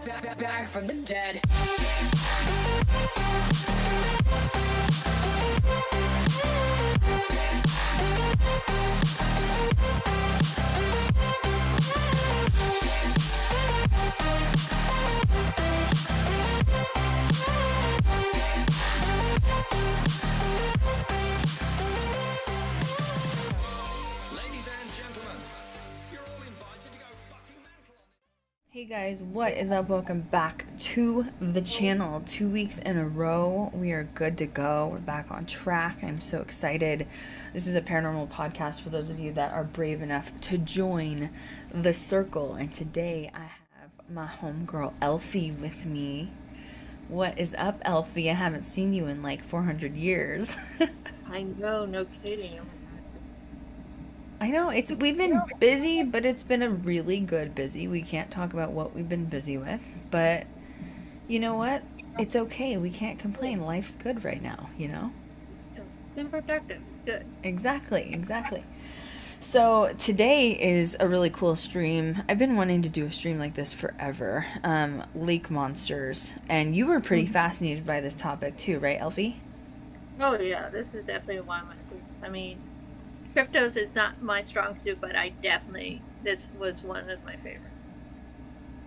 Back from the dead. Hey guys, what is up? Welcome back to the channel. 2 weeks in a row. We are good to go. We're back on track. I'm so excited. This is a paranormal podcast for those of you that are brave enough to join the circle. And today I have my homegirl Eilfie with me. What is up, Eilfie? I haven't seen you in like 400 years. I know, no kidding. I know, we've been busy, but it's been a really good busy. We can't talk about what we've been busy with, but you know what? It's okay. We can't complain. Life's good right now, you know? Been productive. It's good. Exactly. So today is a really cool stream. I've been wanting to do a stream like this forever. Lake monsters. And you were pretty fascinated by this topic too, right, Eilfie? Oh yeah, this is definitely one of my favorites. I mean, cryptos is not my strong suit, but this was one of my favorites.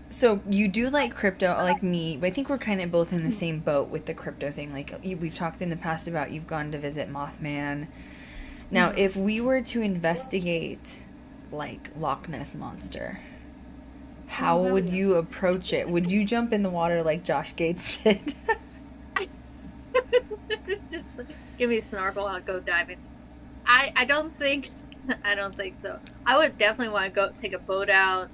So you do like crypto, like me, but I think we're kind of both in the same boat with the crypto thing. Like we've talked in the past about you've gone to visit Mothman. Now, if we were to investigate like Loch Ness Monster, how would you approach it? Would you jump in the water like Josh Gates did? Give me a snorkel, I'll go diving. I don't think so. I would definitely want to go take a boat out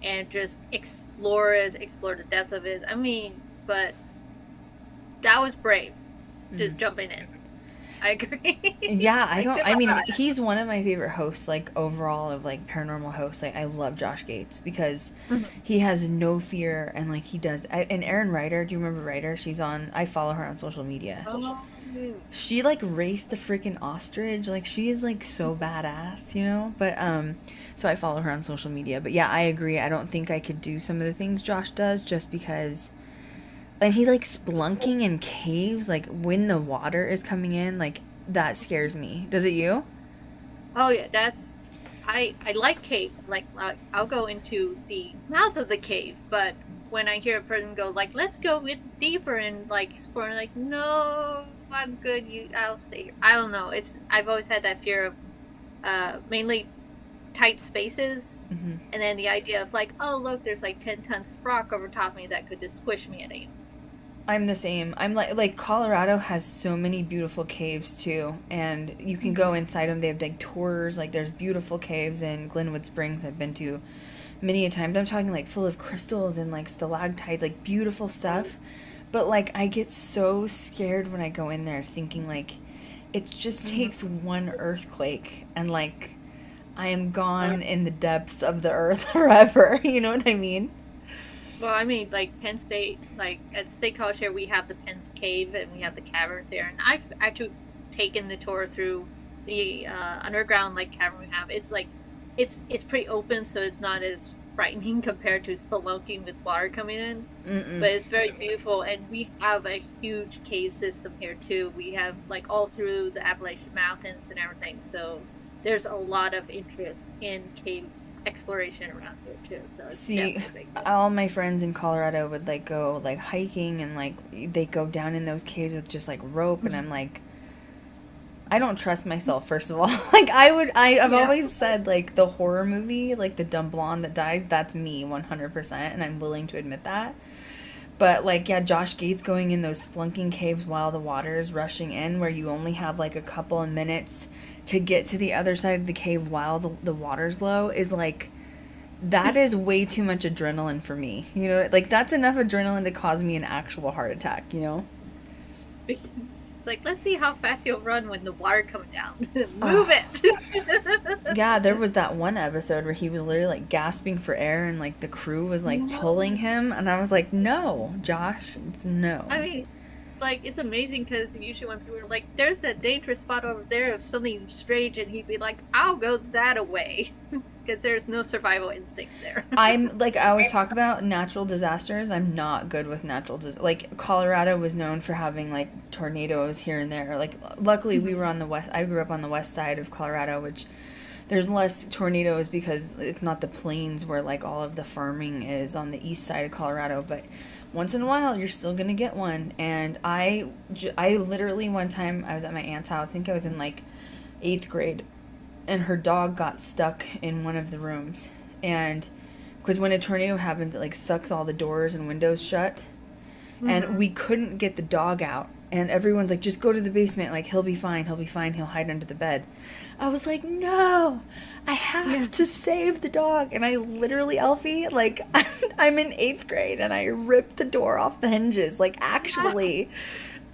and just explore the depth of it. I mean, but that was brave, just jumping in. I agree. Yeah, I mean, he's one of my favorite hosts, like, overall, of, like, paranormal hosts. Like, I love Josh Gates because he has no fear, and, like, he does. And Erin Ryder, do you remember Ryder? I follow her on social media. Oh. She, like, raced a freaking ostrich. Like, she is, like, so badass, you know? But, so I follow her on social media. But, yeah, I agree. I don't think I could do some of the things Josh does just because... And he, like, spelunking in caves, like, when the water is coming in, like, that scares me. Does it you? Oh, yeah, I like caves. Like, I'll go into the mouth of the cave, but when I hear a person go, like, let's go deeper and, like, explore, I'm like, no, I'm good, I'll stay here. I don't know. I've always had that fear of, mainly tight spaces, and then the idea of, like, oh, look, there's, like, 10 tons of rock over top of me that could just squish me at any. I'm the same. I'm like Colorado has so many beautiful caves too, and you can go inside them. They have like tours. Like there's beautiful caves in Glenwood Springs I've been to many a times. I'm talking like full of crystals and like stalactites, like beautiful stuff. But like I get so scared when I go in there, thinking like it just takes one earthquake and like I am gone in the depths of the earth forever. You know what I mean? Well, I mean, like, Penn State, like, at State College here, we have the Penn's Cave, and we have the caverns here, and I've actually taken the tour through the underground, like, cavern we have. It's, like, it's pretty open, so it's not as frightening compared to spelunking with water coming in, but it's very beautiful, and we have a huge cave system here, too. We have, like, all through the Appalachian Mountains and everything, so there's a lot of interest in cave exploration around here too. So see, all my friends in Colorado would like go like hiking and like they go down in those caves with just like rope, and I'm like, I don't trust myself, first of all. Like I've always said like the horror movie, like the dumb blonde that dies, that's me 100%, and I'm willing to admit that. But like, yeah, Josh Gates going in those splunking caves while the water is rushing in, where you only have like a couple of minutes to get to the other side of the cave while the water's low, is like, that is way too much adrenaline for me. You know, like that's enough adrenaline to cause me an actual heart attack, you know? It's like, let's see how fast you'll run when the water comes down. Move it. Yeah, there was that one episode where he was literally like gasping for air and like the crew was like pulling him, and I was like, no, Josh, it's no. I mean, like, it's amazing because usually when people are like, there's that dangerous spot over there of something strange, and he'd be like, I'll go that away. Because there's no survival instincts there. I'm, like, I always talk about natural disasters. I'm not good with natural like, Colorado was known for having, like, tornadoes here and there. Like, luckily we were on the west, I grew up on the west side of Colorado, which there's less tornadoes because it's not the plains where, like, all of the farming is on the east side of Colorado, but once in a while you're still gonna get one. And I literally, one time I was at my aunt's house, I think I was in, like, 8th grade, and her dog got stuck in one of the rooms. And because when a tornado happens, it, like, sucks all the doors and windows shut. And we couldn't get the dog out. And everyone's like, just go to the basement. Like, he'll be fine. He'll be fine. He'll hide under the bed. I was like, no, I have to save the dog. And I literally, Eilfie, like, I'm in 8th grade and I ripped the door off the hinges, like, actually.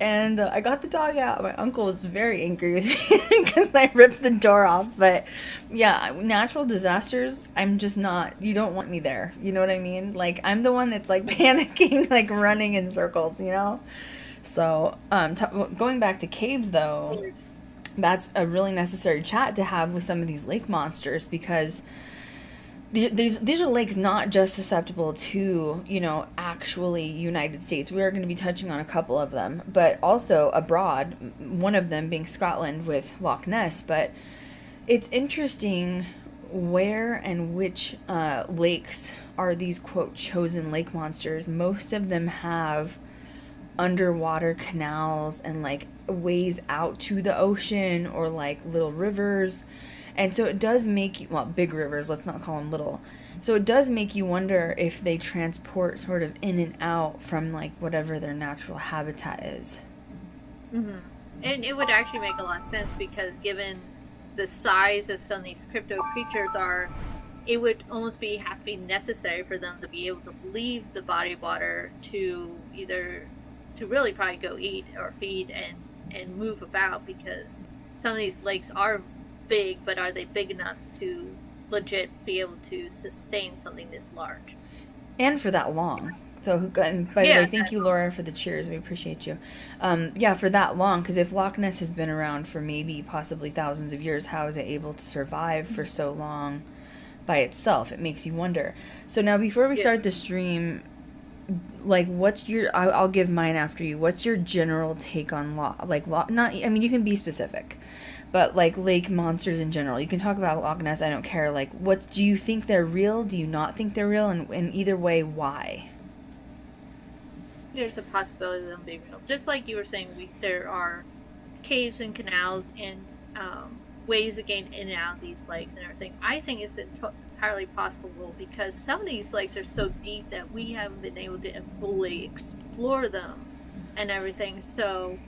And I got the dog out. My uncle was very angry with me because I ripped the door off. But yeah, natural disasters, I'm just not, you don't want me there. You know what I mean? Like, I'm the one that's, like, panicking, like, running in circles, you know? So, going back to caves, though, that's a really necessary chat to have with some of these lake monsters, because these are lakes not just susceptible to, you know, actually United States. We are going to be touching on a couple of them, but also abroad, one of them being Scotland with Loch Ness. But it's interesting where and which lakes are these, quote, chosen lake monsters. Most of them have underwater canals and, like, ways out to the ocean, or, like, little rivers. And so it does make you, well, big rivers, let's not call them little. So it does make you wonder if they transport sort of in and out from, like, whatever their natural habitat is. And it would actually make a lot of sense, because given the size of some of these crypto creatures are, it would almost have to be necessary for them to be able to leave the body of water to either, to really probably go eat or feed and move about, because some of these lakes are big, but are they big enough to legit be able to sustain something this large and for that long? So, and by the way, thank you, Laura, for the cheers. We appreciate you. Yeah, for that long, because if Loch Ness has been around for maybe possibly thousands of years, how is it able to survive for so long by itself? It makes you wonder. So now, before we start the stream, like, what's your, I'll give mine after you, what's your general take on not, I mean, you can be specific, but, like, lake monsters in general. You can talk about Loch Ness, I don't care. Like, do you think they're real? Do you not think they're real? And either way, why? There's a possibility of them being real. Just like you were saying, there are caves and canals and ways of getting in and out of these lakes and everything. I think it's entirely possible, because some of these lakes are so deep that we haven't been able to fully explore them and everything. So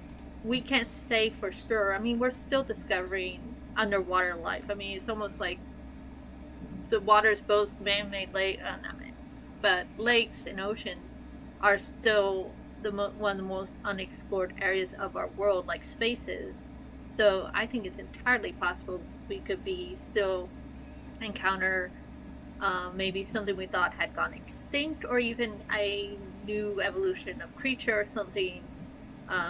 we can't say for sure. I mean, we're still discovering underwater life. I mean, it's almost like the water's both man-made but lakes and oceans are still one of the most unexplored areas of our world, like spaces. So I think it's entirely possible we could be still encounter maybe something we thought had gone extinct, or even a new evolution of creature or something.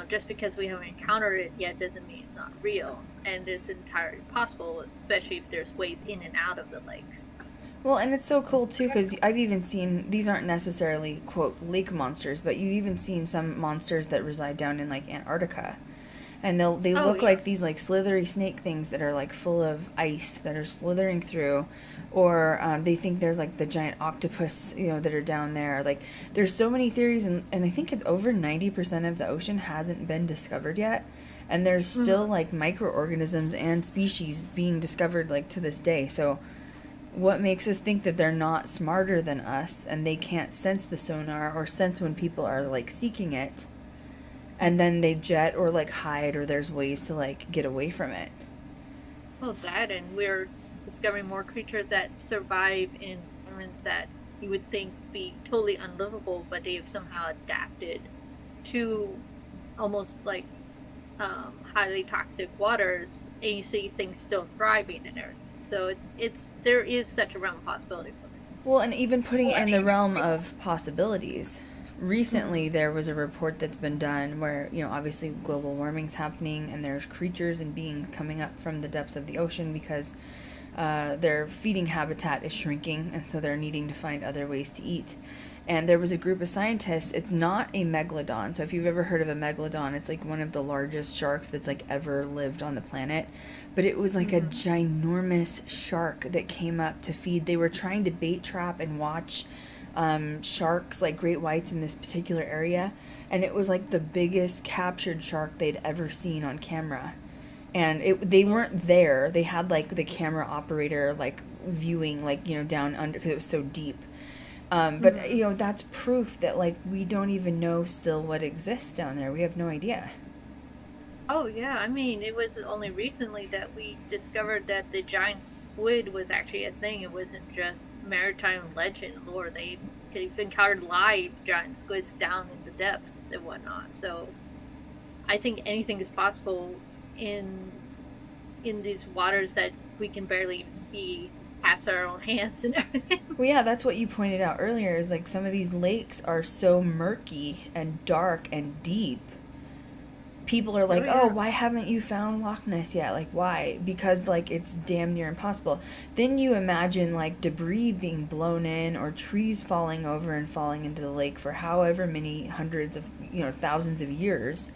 Just because we haven't encountered it yet doesn't mean it's not real. And it's entirely possible, especially if there's ways in and out of the lakes. Well, and it's so cool, too, because I've even seen, these aren't necessarily, quote, lake monsters, but you've even seen some monsters that reside down in, like, Antarctica. And they look like these, like, slithery snake things that are, like, full of ice that are slithering through. Or they think there's, like, the giant octopus, you know, that are down there. Like, there's so many theories, and I think it's over 90% of the ocean hasn't been discovered yet. And there's still, like, microorganisms and species being discovered, like, to this day. So what makes us think that they're not smarter than us and they can't sense the sonar or sense when people are, like, seeking it, and then they jet or, like, hide, or there's ways to, like, get away from it? Well, that, and we're discovering more creatures that survive in environments that you would think be totally unlivable, but they have somehow adapted to almost like highly toxic waters, and you see things still thriving in there. So there is such a realm of possibility for it. Well, and even putting it in the realm of possibilities, recently there was a report that's been done where, you know, obviously global warming's happening and there's creatures and beings coming up from the depths of the ocean because their feeding habitat is shrinking, and so they're needing to find other ways to eat. And there was a group of scientists. It's not a megalodon. So if you've ever heard of a megalodon, it's like one of the largest sharks that's like ever lived on the planet. But it was like a ginormous shark that came up to feed. They were trying to bait trap and watch sharks, like great whites, in this particular area. And it was like the biggest captured shark they'd ever seen on camera. And they weren't there. They had like the camera operator like viewing, like, you know, down under, because it was so deep. But, you know, that's proof that, like, we don't even know still what exists down there. We have no idea. Oh, yeah. I mean, it was only recently that we discovered that the giant squid was actually a thing. It wasn't just maritime legend lore. They've encountered live giant squids down in the depths and whatnot. So I think anything is possible in these waters that we can barely even see past our own hands and everything. Well, yeah, that's what you pointed out earlier, is like some of these lakes are so murky and dark and deep. People are like, oh, why haven't you found Loch Ness yet? Like, why? Because, like, it's damn near impossible. Then you imagine, like, debris being blown in or trees falling over and falling into the lake for however many hundreds of, you know, thousands of years.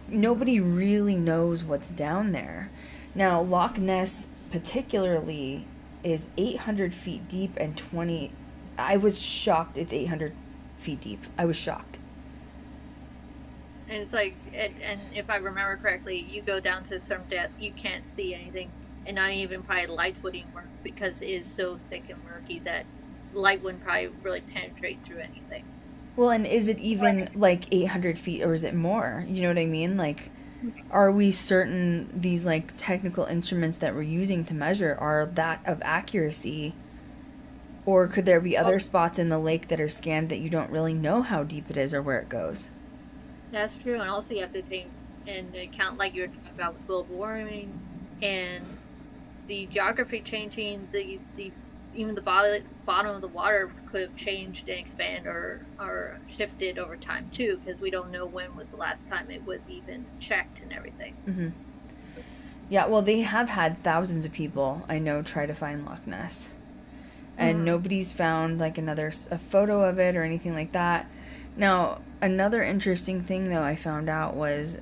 Nobody really knows what's down there. Now, Loch Ness particularly is 800 feet deep and 20... I was shocked it's 800 feet deep. I was shocked. And it's like, and if I remember correctly, you go down to a certain depth, you can't see anything. And not even probably lights wouldn't even work because it is so thick and murky that light wouldn't probably really penetrate through anything. Well, and is it even like 800 feet or is it more? You know what I mean? Like, are we certain these like technical instruments that we're using to measure are that of accuracy? Or could there be other spots in the lake that are scanned that you don't really know how deep it is or where it goes? That's true. And also you have to take into account, like you were talking about with global warming and the geography changing, the even the bottom of the water could have changed and expanded or shifted over time too, because we don't know when was the last time it was even checked and everything. Mm-hmm. Yeah, well, they have had thousands of people, I know, try to find Loch Ness. And nobody's found like a photo of it or anything like that. Now, another interesting thing though I found out was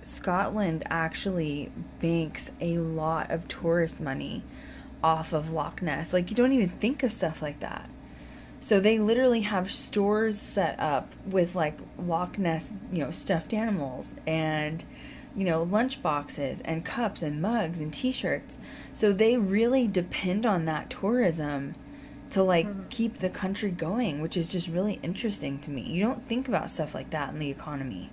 Scotland actually banks a lot of tourist money off of Loch Ness. Like, you don't even think of stuff like that. So they literally have stores set up with like Loch Ness, you know, stuffed animals and, you know, lunch boxes and cups and mugs and t-shirts. So they really depend on that tourism to like keep the country going, which is just really interesting to me. You don't think about stuff like that in the economy.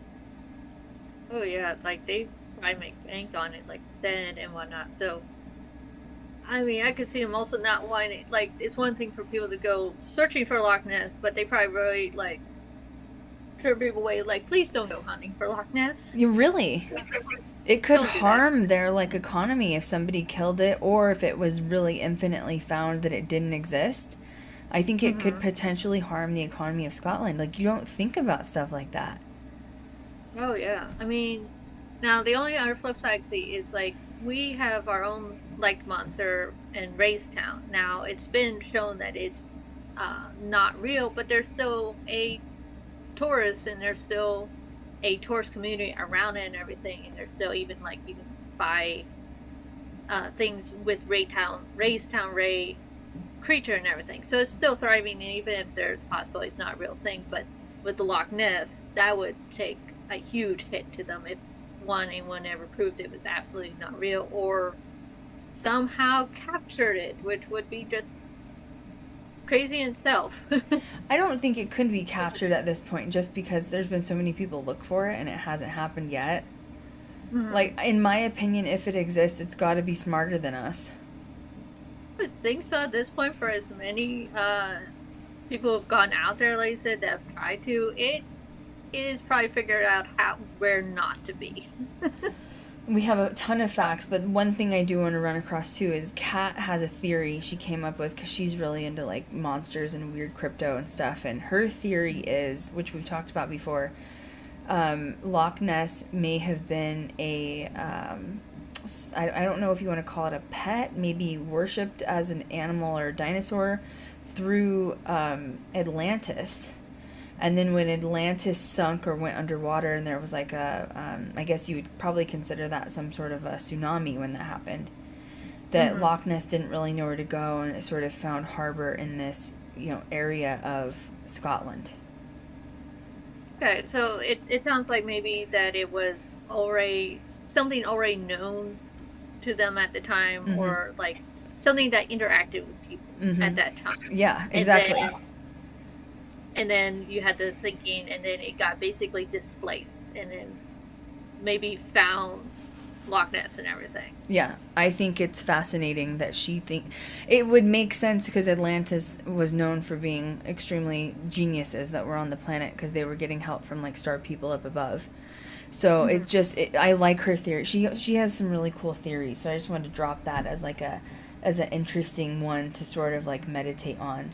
Oh yeah, like they probably make bank on it, like sand and whatnot. So I mean, I could see them also not wanting, like, it's one thing for people to go searching for Loch Ness, but they probably really, like, turn people away, like, please don't go hunting for Loch Ness. You really? It could harm their, like, economy if somebody killed it, or if it was really infinitely found that it didn't exist. I think it could potentially harm the economy of Scotland. Like, you don't think about stuff like that. Oh, yeah. I mean, now, the only other flip side I see is, like, we have our own lake monster in Raystown. Now, it's been shown that it's not real, but there's still a tourist, and there's still a tourist community around it and everything, and there's still even, like, you can buy things with Raystown Ray creature and everything. So it's still thriving, and even if there's a possibility it's not a real thing, but with the Loch Ness, that would take a huge hit to them if anyone ever proved it was absolutely not real or somehow captured it, which would be just crazy in itself. I don't think it could be captured at this point just because there's been so many people look for it and it hasn't happened yet. Like, in my opinion, if it exists, it's got to be smarter than us. I would think so at this point, for as many people who have gone out there, like I said, that have tried to, it is probably figured out where not to be. We have a ton of facts, but one thing I do want to run across too is Kat has a theory she came up with because she's really into like monsters and weird crypto and stuff. And her theory is, which we've talked about before, Loch Ness may have been a, I don't know if you want to call it a pet, maybe worshipped as an animal or a dinosaur through Atlantis. And then when Atlantis sunk or went underwater and there was like a, I guess you would probably consider that some sort of a tsunami when that happened, that Loch Ness didn't really know where to go and it sort of found harbor in this, area of Scotland. Okay, so it sounds like maybe that it was something already known to them at the time, or like something that interacted with people at that time. Yeah, exactly. And then you had the sinking, and then it got basically displaced, and then maybe found Loch Ness and everything. Yeah, I think it's fascinating that it would make sense because Atlantis was known for being extremely geniuses that were on the planet because they were getting help from like star people up above. So I like her theory. She has some really cool theories. So I just wanted to drop that as an interesting one to sort of like meditate on.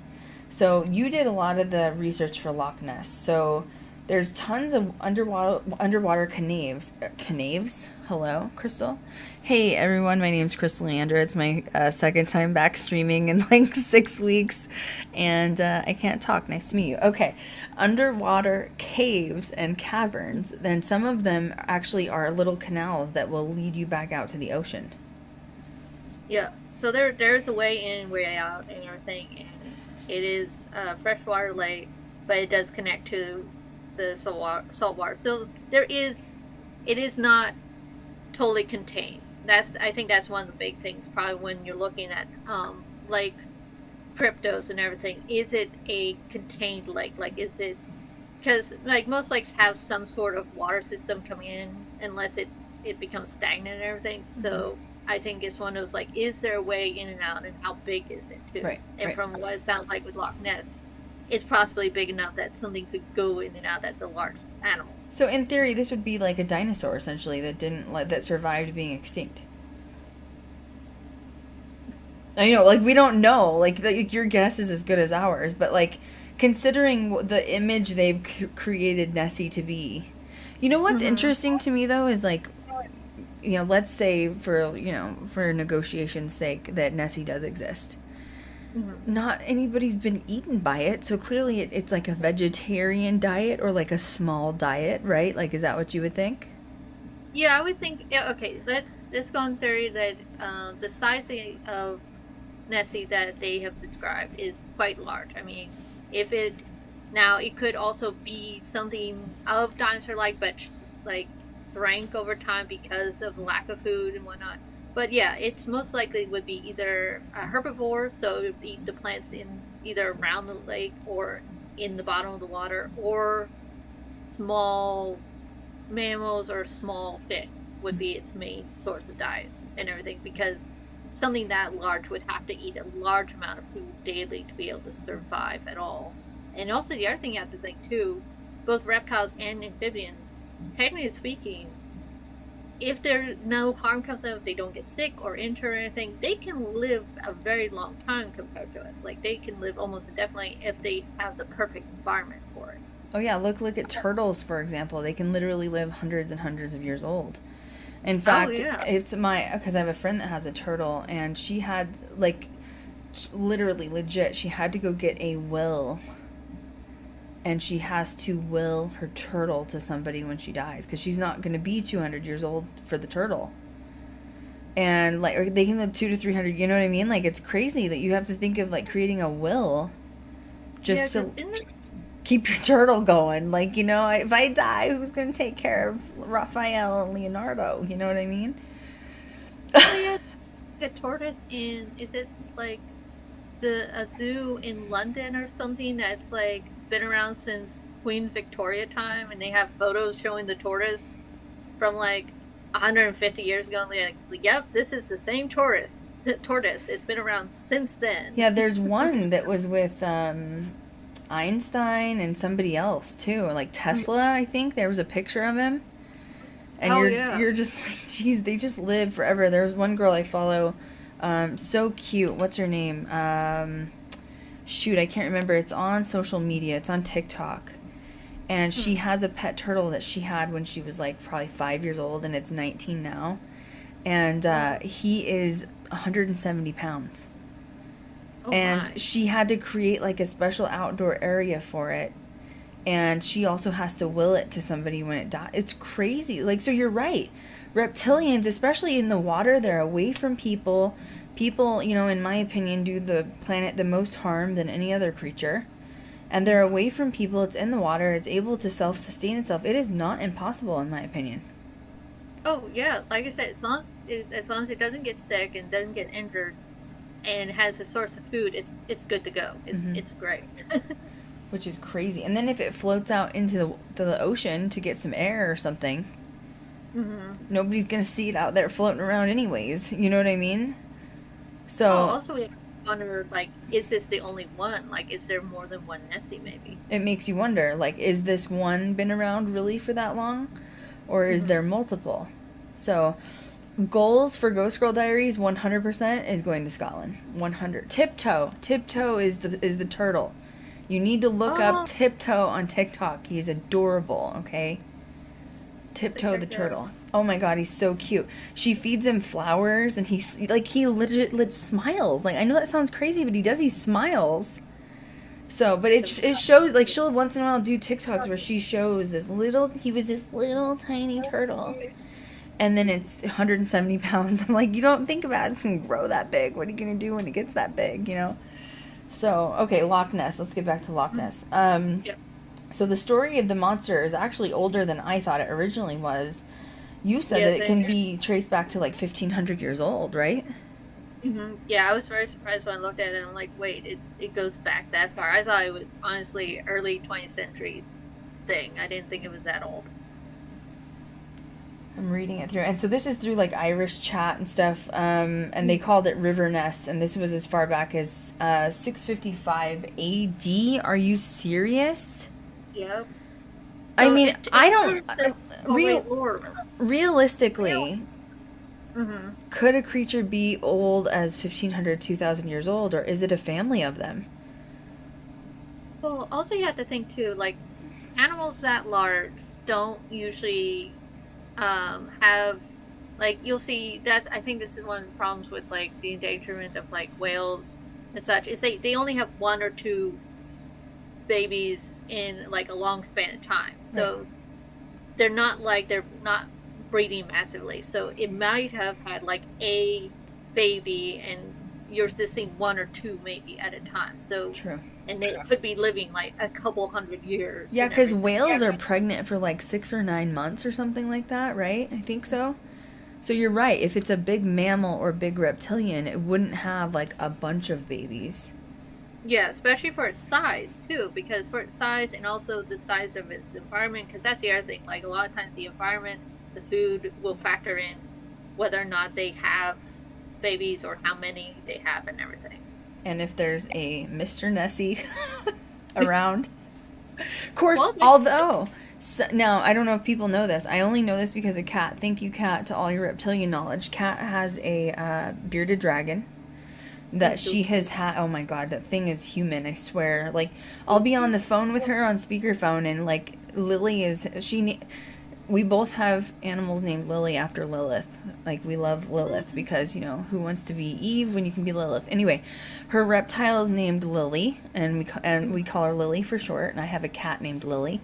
So you did a lot of the research for Loch Ness. So there's tons of underwater caves. Caves? Hello, Krystal? Hey, everyone. My name's Krystal Leandra. It's my second time back streaming in like 6 weeks. And I can't talk. Nice to meet you. Okay. Underwater caves and caverns. Then some of them actually are little canals that will lead you back out to the ocean. Yeah. So there's a way in, way out, and everything. And it is a freshwater lake, but it does connect to the salt water. So it is not totally contained. I think that's one of the big things probably when you're looking at lake cryptos and everything. Is it a contained lake? Like, is it, because like most lakes have some sort of water system coming in unless it becomes stagnant and everything. So I think it's one of those, like, is there a way in and out, and how big is it too? Right. From what it sounds like with Loch Ness, it's possibly big enough that something could go in and out that's a large animal. So in theory, this would be like a dinosaur essentially that survived being extinct. I know, like, we don't know. Like your guess is as good as ours, but like considering the image they've created Nessie to be, what's interesting to me though is like, let's say for negotiation's sake that Nessie does exist. Not anybody's been eaten by it, so clearly it's like a vegetarian diet or like a small diet, right? Like, is that what you would think? Yeah, I would think. Yeah, okay, let's go on theory that the size of Nessie that they have described is quite large. I mean, it could also be something of dinosaur-like, but like shrank over time because of lack of food and whatnot. But yeah, it's most likely would be either a herbivore, so it would eat the plants in either around the lake or in the bottom of the water, or small mammals or small fish would be its main source of diet and everything, because something that large would have to eat a large amount of food daily to be able to survive at all. And also the other thing you have to think too, both reptiles and amphibians, technically speaking, if there no harm comes out, if they don't get sick or injured or anything, they can live a very long time compared to us. Like, they can live almost indefinitely if they have the perfect environment for it. Oh yeah, look at turtles, for example. They can literally live hundreds and hundreds of years old. In fact, it's because I have a friend that has a turtle, and she had, like, literally, legit, she had to go get a will. And she has to will her turtle to somebody when she dies, because she's not going to be 200 years old for the turtle. And like, they can live 200 to 300. You know what I mean? Like, it's crazy that you have to think of like creating a will just to keep your turtle going. Like, if I die, who's going to take care of Raphael and Leonardo? You know what I mean? Oh yeah, the tortoise is it like a zoo in London or something that's like been around since Queen Victoria time, and they have photos showing the tortoise from like 150 years ago, and they're like, yep, this is the same tortoise. It's been around since then. Yeah, there's one that was with Einstein and somebody else too, like Tesla. I think there was a picture of him, And you're just like, geez, they just live forever. There's one girl I follow, so cute. What's her name? Shoot, I can't remember. It's on social media. It's on TikTok. And she has a pet turtle that she had when she was like probably 5 years old, and it's 19 now. And he is 170 pounds. Oh, and my. She had to create like a special outdoor area for it. And she also has to will it to somebody when it dies. It's crazy. Like, so you're right. Reptilians, especially in the water, they're away from people. People, you know, in my opinion, do the planet the most harm than any other creature. And they're away from people. It's in the water. It's able to self-sustain itself. It is not impossible, in my opinion. Oh, yeah. Like I said, as long as it doesn't get sick and doesn't get injured and has a source of food, it's good to go. It's great. Which is crazy. And then if it floats out into the ocean to get some air or something, nobody's going to see it out there floating around anyways. You know what I mean? So also we wonder, like, is this the only one? Like, is there more than one Nessie, maybe? It makes you wonder, like, is this one been around really for that long? Or is there multiple? So, goals for Ghost Girl Diaries, 100% is going to Scotland. 100. Tiptoe. Tiptoe is the turtle. You need to look up Tiptoe on TikTok. He's adorable, okay? Tiptoe the turtle. Oh my god, he's so cute. She feeds him flowers, and he legit smiles. Like, I know that sounds crazy, but he smiles. So, but it shows, like, she'll once in a while do TikToks where she shows he was this little tiny turtle. And then it's 170 pounds. I'm like, you don't think about it. It's going to grow that big. What are you going to do when it gets that big, you know? So, okay, Loch Ness. Let's get back to Loch Ness. Yep. So the story of the monster is actually older than I thought it originally was. You said that it can be traced back to like 1,500 years old, right? Yeah, I was very surprised when I looked at it. I'm like, wait, it goes back that far. I thought it was honestly early 20th century thing. I didn't think it was that old. I'm reading it through. And so this is through like Irish chat and stuff. And they called it River Ness. And this was as far back as 655 AD. Are you serious? Yep. I mean, I don't... Realistically, could a creature be old as 1,500, 2,000 years old? Or is it a family of them? Well, also you have to think, too, like, animals that large don't usually have... Like, you'll see... I think this is one of the problems with, like, the endangerment of, like, whales and such, is they only have one or two babies in like a long span of time, so they're not breeding massively, so it might have had like a baby and you're just seeing one or two maybe at a time, so true. And they could be living like a couple hundred years. Yeah, because whales are pregnant for like 6 or 9 months or something like that, right? I think so. So you're right, if it's a big mammal or big reptilian, it wouldn't have like a bunch of babies. Yeah, especially for its size, too, because for its size and also the size of its environment, because that's the other thing, like, a lot of times the environment, the food will factor in whether or not they have babies or how many they have and everything. And if there's a Mr. Nessie around. Of course, although, now, I don't know if people know this, I only know this because of Kat. Thank you, Kat, to all your reptilian knowledge. Kat has a bearded dragon that she has had. Oh my god, that thing is human, I swear. Like, I'll be on the phone with her on speakerphone, and like, Lily is, we both have animals named Lily after Lilith. Like, we love Lilith because, you know, who wants to be Eve when you can be Lilith? Anyway, her reptile is named Lily, and we call her Lily for short, and I have a cat named Lily.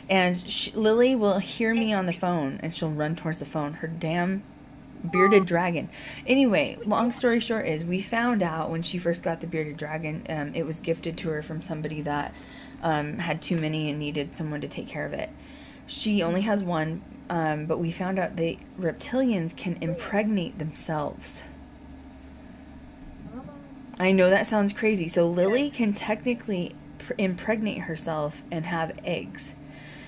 And Lily will hear me on the phone, and she'll run towards the phone. Her damn bearded dragon. Anyway, long story short is we found out when she first got the bearded dragon, it was gifted to her from somebody that had too many and needed someone to take care of it. She only has one, but we found out the reptilians can impregnate themselves. I know that sounds crazy. So Lily can technically impregnate herself and have eggs.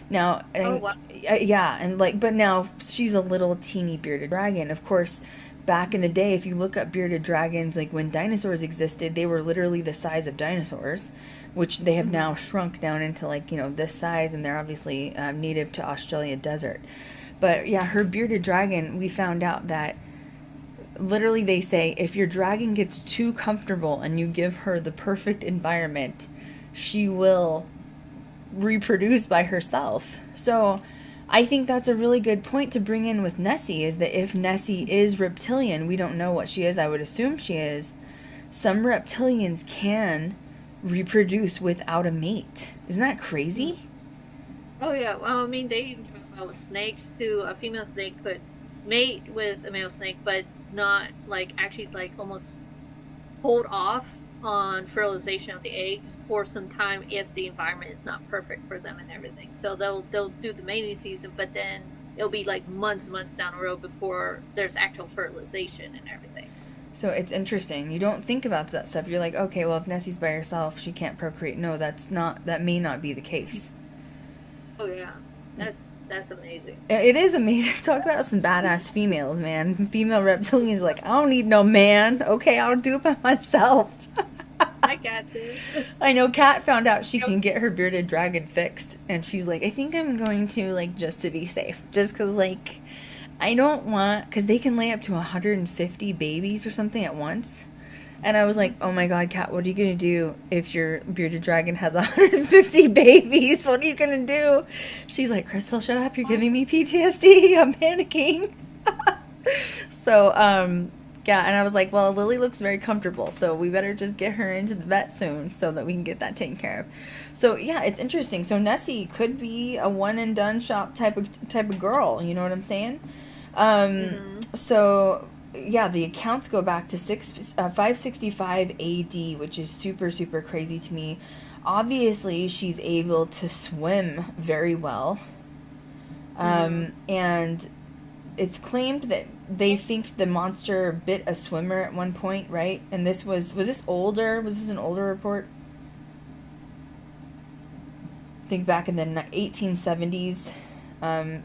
Now, yeah, and like, but now she's a little teeny bearded dragon. Of course, back in the day, if you look up bearded dragons, like when dinosaurs existed, they were literally the size of dinosaurs, which they have now shrunk down into like, you know, this size, and they're obviously native to Australia desert. But yeah, her bearded dragon, we found out that literally they say if your dragon gets too comfortable and you give her the perfect environment, she will reproduce by herself. So I think that's a really good point to bring in with Nessie, is that if Nessie is reptilian, we don't know what she is, I would assume she is, some reptilians can reproduce without a mate. Isn't that crazy? Oh yeah, well, I mean, they talk about snakes too. A female snake could mate with a male snake, but not like actually like almost hold off on fertilization of the eggs for some time if the environment is not perfect for them and everything. So they'll do the mating season, but then it'll be like months down the road before there's actual fertilization and everything. So it's interesting. You don't think about that stuff. You're like, okay, well, if Nessie's by herself, she can't procreate. No, that may not be the case. Oh yeah, that's amazing. It is amazing. Talk about some badass females, man. Female reptilians like, I don't need no man. Okay, I'll do it by myself. I got this. I know Kat found out she can get her bearded dragon fixed, and she's like, I think I'm going to, like, just to be safe. Just because, like, I don't want, because they can lay up to 150 babies or something at once. And I was like, oh my god, Kat, what are you going to do if your bearded dragon has 150 babies? What are you going to do? She's like, Krystal, shut up. You're giving me PTSD. I'm panicking. So, yeah, and I was like, well, Lily looks very comfortable, so we better just get her into the vet soon so that we can get that taken care of. So, yeah, it's interesting. So Nessie could be a one-and-done shop type of girl, you know what I'm saying? So, yeah, the accounts go back to 565 AD, which is super, super crazy to me. Obviously, she's able to swim very well. And it's claimed that they think the monster bit a swimmer at one point, right? And this was this older? Was this an older report? Think back in the 1870s. Oh,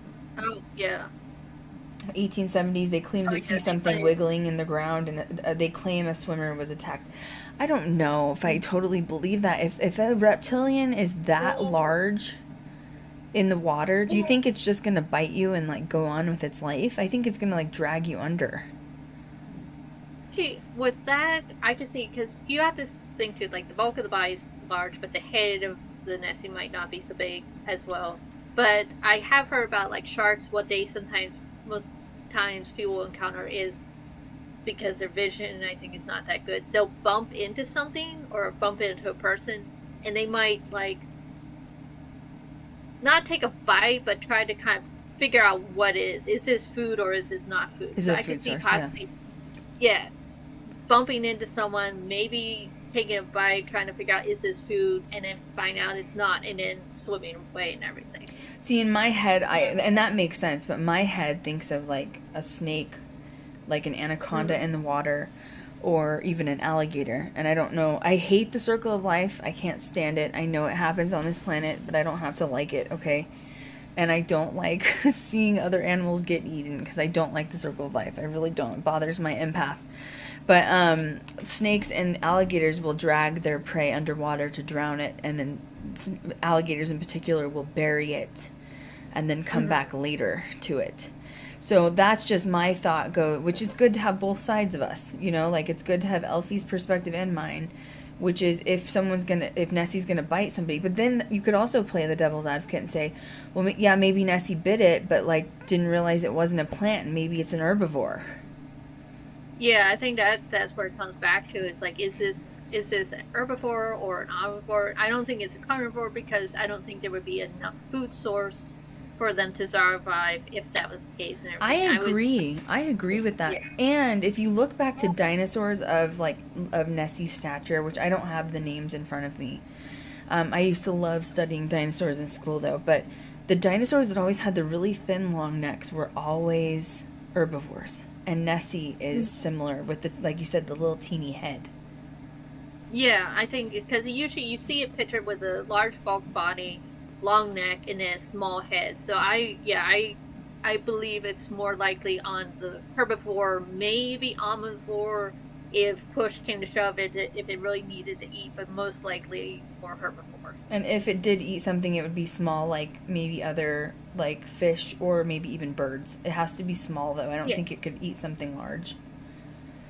yeah. 1870s, they claimed to see something wiggling in the ground, and they claim a swimmer was attacked. I don't know if I totally believe that. If a reptilian is that large in the water, do you think it's just going to bite you and, like, go on with its life? I think it's going to, like, drag you under. See, with that, I can see, because you have to think, too, like, the bulk of the body is large, but the head of the Nessie might not be so big as well. But I have heard about, like, sharks, what they most times people encounter is because their vision, I think, is not that good. They'll bump into something or bump into a person, and they might, like, not take a bite, but try to kind of figure out what it is. Is this food or is this not food? Is it a food source? Yeah. Bumping into someone, maybe taking a bite, trying to figure out is this food, and then find out it's not, and then swimming away and everything. See, in my head, and that makes sense, but my head thinks of, like, a snake, like an anaconda in the water, or even an alligator. And I don't know. I hate the circle of life. I can't stand it. I know it happens on this planet, but I don't have to like it, okay? And I don't like seeing other animals get eaten because I don't like the circle of life. I really don't. It bothers my empath. But snakes and alligators will drag their prey underwater to drown it, and then alligators in particular will bury it and then come back later to it. So that's just my thought which is good to have both sides of us, you know, like it's good to have Eilfie's perspective and mine, which is if Nessie's gonna bite somebody. But then you could also play the devil's advocate and say, well, yeah, maybe Nessie bit it, but, like, didn't realize it wasn't a plant, and maybe it's an herbivore. Yeah, I think that's where it comes back to. It's like, is this an herbivore or an omnivore? I don't think it's a carnivore, because I don't think there would be enough food source for them to survive if that was the case. And everything. I agree with that. Yeah. And if you look back to dinosaurs of Nessie's stature, which I don't have the names in front of me. I used to love studying dinosaurs in school, though. But the dinosaurs that always had the really thin, long necks were always herbivores. And Nessie is similar with, like you said, the little teeny head. Yeah, I think because usually you see it pictured with a large bulk body, long neck, and then a small head. So I believe it's more likely on the herbivore, maybe omnivore, if push came to shove, if it really needed to eat, but most likely more herbivore. And if it did eat something, it would be small, like maybe other like fish or maybe even birds. It has to be small though. I don't think it could eat something large.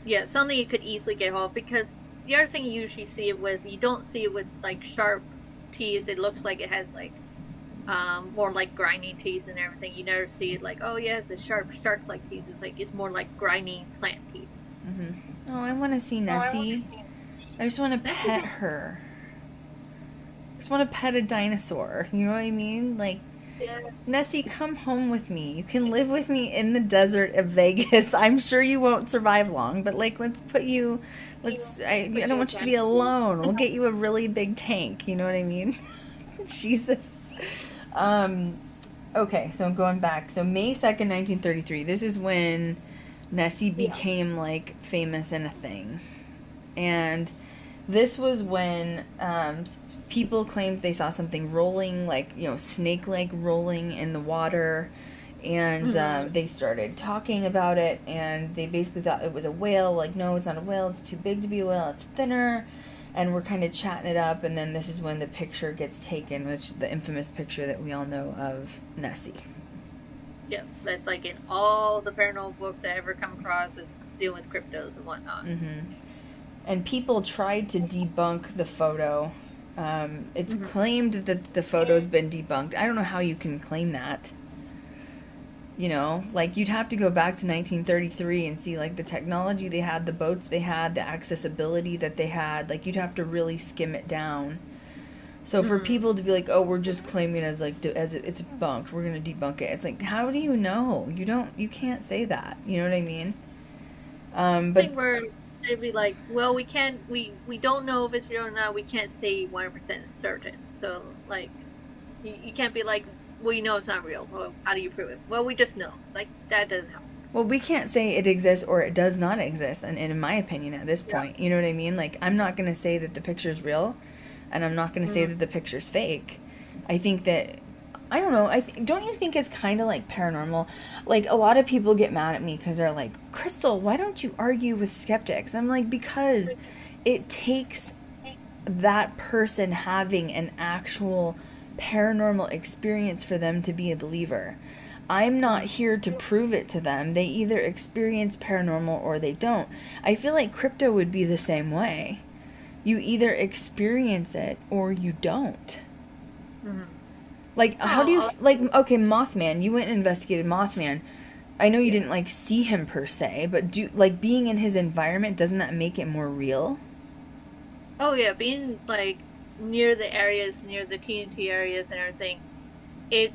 Yeah, something you could easily get hold of, because the other thing you usually see it with, you don't see it with like sharp teeth. It looks like it has like more like grinding teeth and everything. You never see it like, oh yeah, it's a sharp like teeth. It's like, it's more like grinding plant teeth. Oh, I want to see Nessie. I just want to pet her. I just want to pet a dinosaur. You know what I mean? Like, Nessie, come home with me. You can live with me in the desert of Vegas. I'm sure you won't survive long, but like, let's put you. I don't want you to be alone. We'll get you a really big tank. You know what I mean? Jesus. Okay, so I'm going back. So May 2nd, 1933. This is when Nessie became like famous and a thing. And this was when people claimed they saw something rolling, like, you know, snake-like rolling in the water. And they started talking about it, and they basically thought it was a whale. Like, no, it's not a whale. It's too big to be a whale. It's thinner. And we're kind of chatting it up, and then this is when the picture gets taken, which is the infamous picture that we all know of Nessie. Yeah, that's like in all the paranormal books I ever come across and dealing with cryptos and whatnot. And people tried to debunk the photo. It's claimed that the photo's been debunked. I don't know how you can claim that. You know, like, you'd have to go back to 1933 and see, like, the technology they had, the boats they had, the accessibility that they had. Like, you'd have to really skim it down. So for people to be like, oh, we're just claiming it as, like, as it's debunked, we're going to debunk it. It's like, how do you know? You can't say that. You know what I mean? But I think they'd be like, well, we don't know if it's real or not. We can't say 100% certain. So, like, you can't be like, well, you know it's not real. Well, how do you prove it? Well, we just know. It's like, that doesn't help. Well, we can't say it exists or it does not exist, and in my opinion at this point, you know what I mean? Like, I'm not going to say that the picture's real, and I'm not going to say that the picture's fake. I think that, I don't know, don't you think it's kind of like paranormal? Like, a lot of people get mad at me because they're like, Krystal, why don't you argue with skeptics? I'm like, because it takes that person having an actual paranormal experience for them to be a believer. I'm not here to prove it to them. They either experience paranormal or they don't. I feel like crypto would be the same way. You either experience it or you don't. Like, how do you, like, okay, Mothman, you went and investigated Mothman. I know you didn't, like, see him per se, but like, being in his environment, doesn't that make it more real? Oh yeah, being, like, near the areas, near the TNT areas and everything, it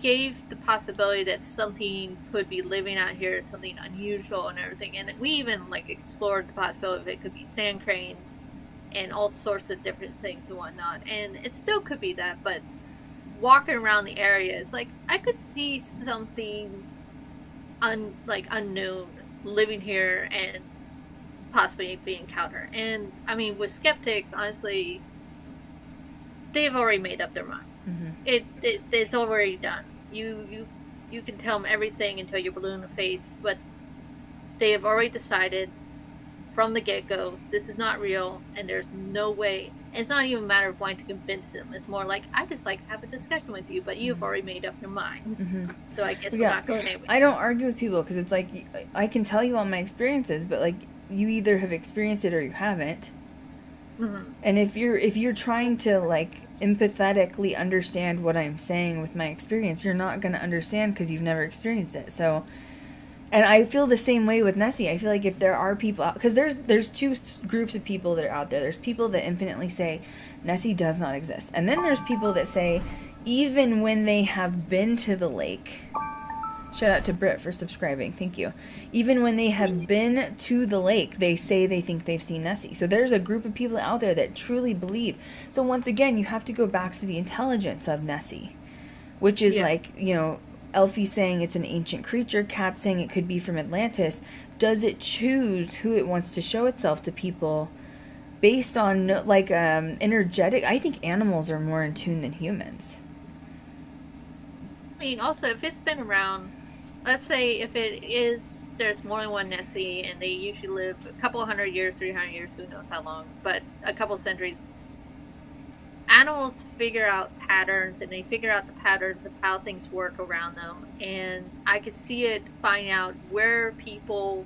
gave the possibility that something could be living out here, something unusual and everything. And we even, like, explored the possibility of it could be sand cranes and all sorts of different things and whatnot. And it still could be that, but walking around the area, it's like, I could see something unknown living here and possibly be encountered. And I mean, with skeptics, honestly, they've already made up their mind. It's already done. You can tell them everything until you're blue in the face, but they have already decided from the get-go, this is not real, and there's no way. It's not even a matter of wanting to convince them. It's more like, I just like to have a discussion with you, but you've already made up your mind. So I guess we're not going to with I don't argue with people, because it's like, I can tell you all my experiences, but like, you either have experienced it or you haven't. And if you're trying to, like, empathetically understand what I'm saying with my experience, you're not going to understand because you've never experienced it. So, and I feel the same way with Nessie. I feel like if there are people out, because there's two groups of people that are out there. There's people that infinitely say Nessie does not exist, and then there's people that say even when they have been to the lake. Shout out to Britt for subscribing. Thank you. Even when they have been to the lake, they say they think they've seen Nessie. So there's a group of people out there that truly believe. So once again, you have to go back to the intelligence of Nessie, which is like, you know, Eilfie saying it's an ancient creature, Kat saying it could be from Atlantis. Does it choose who it wants to show itself to people based on, like, energetic? I think animals are more in tune than humans. I mean, also, if it's been around let's say if it is, there's more than one Nessie, and they usually live a couple 100 years, 300 years, who knows how long, but a couple centuries. Animals figure out patterns, and they figure out the patterns of how things work around them. And I could see it, find out where people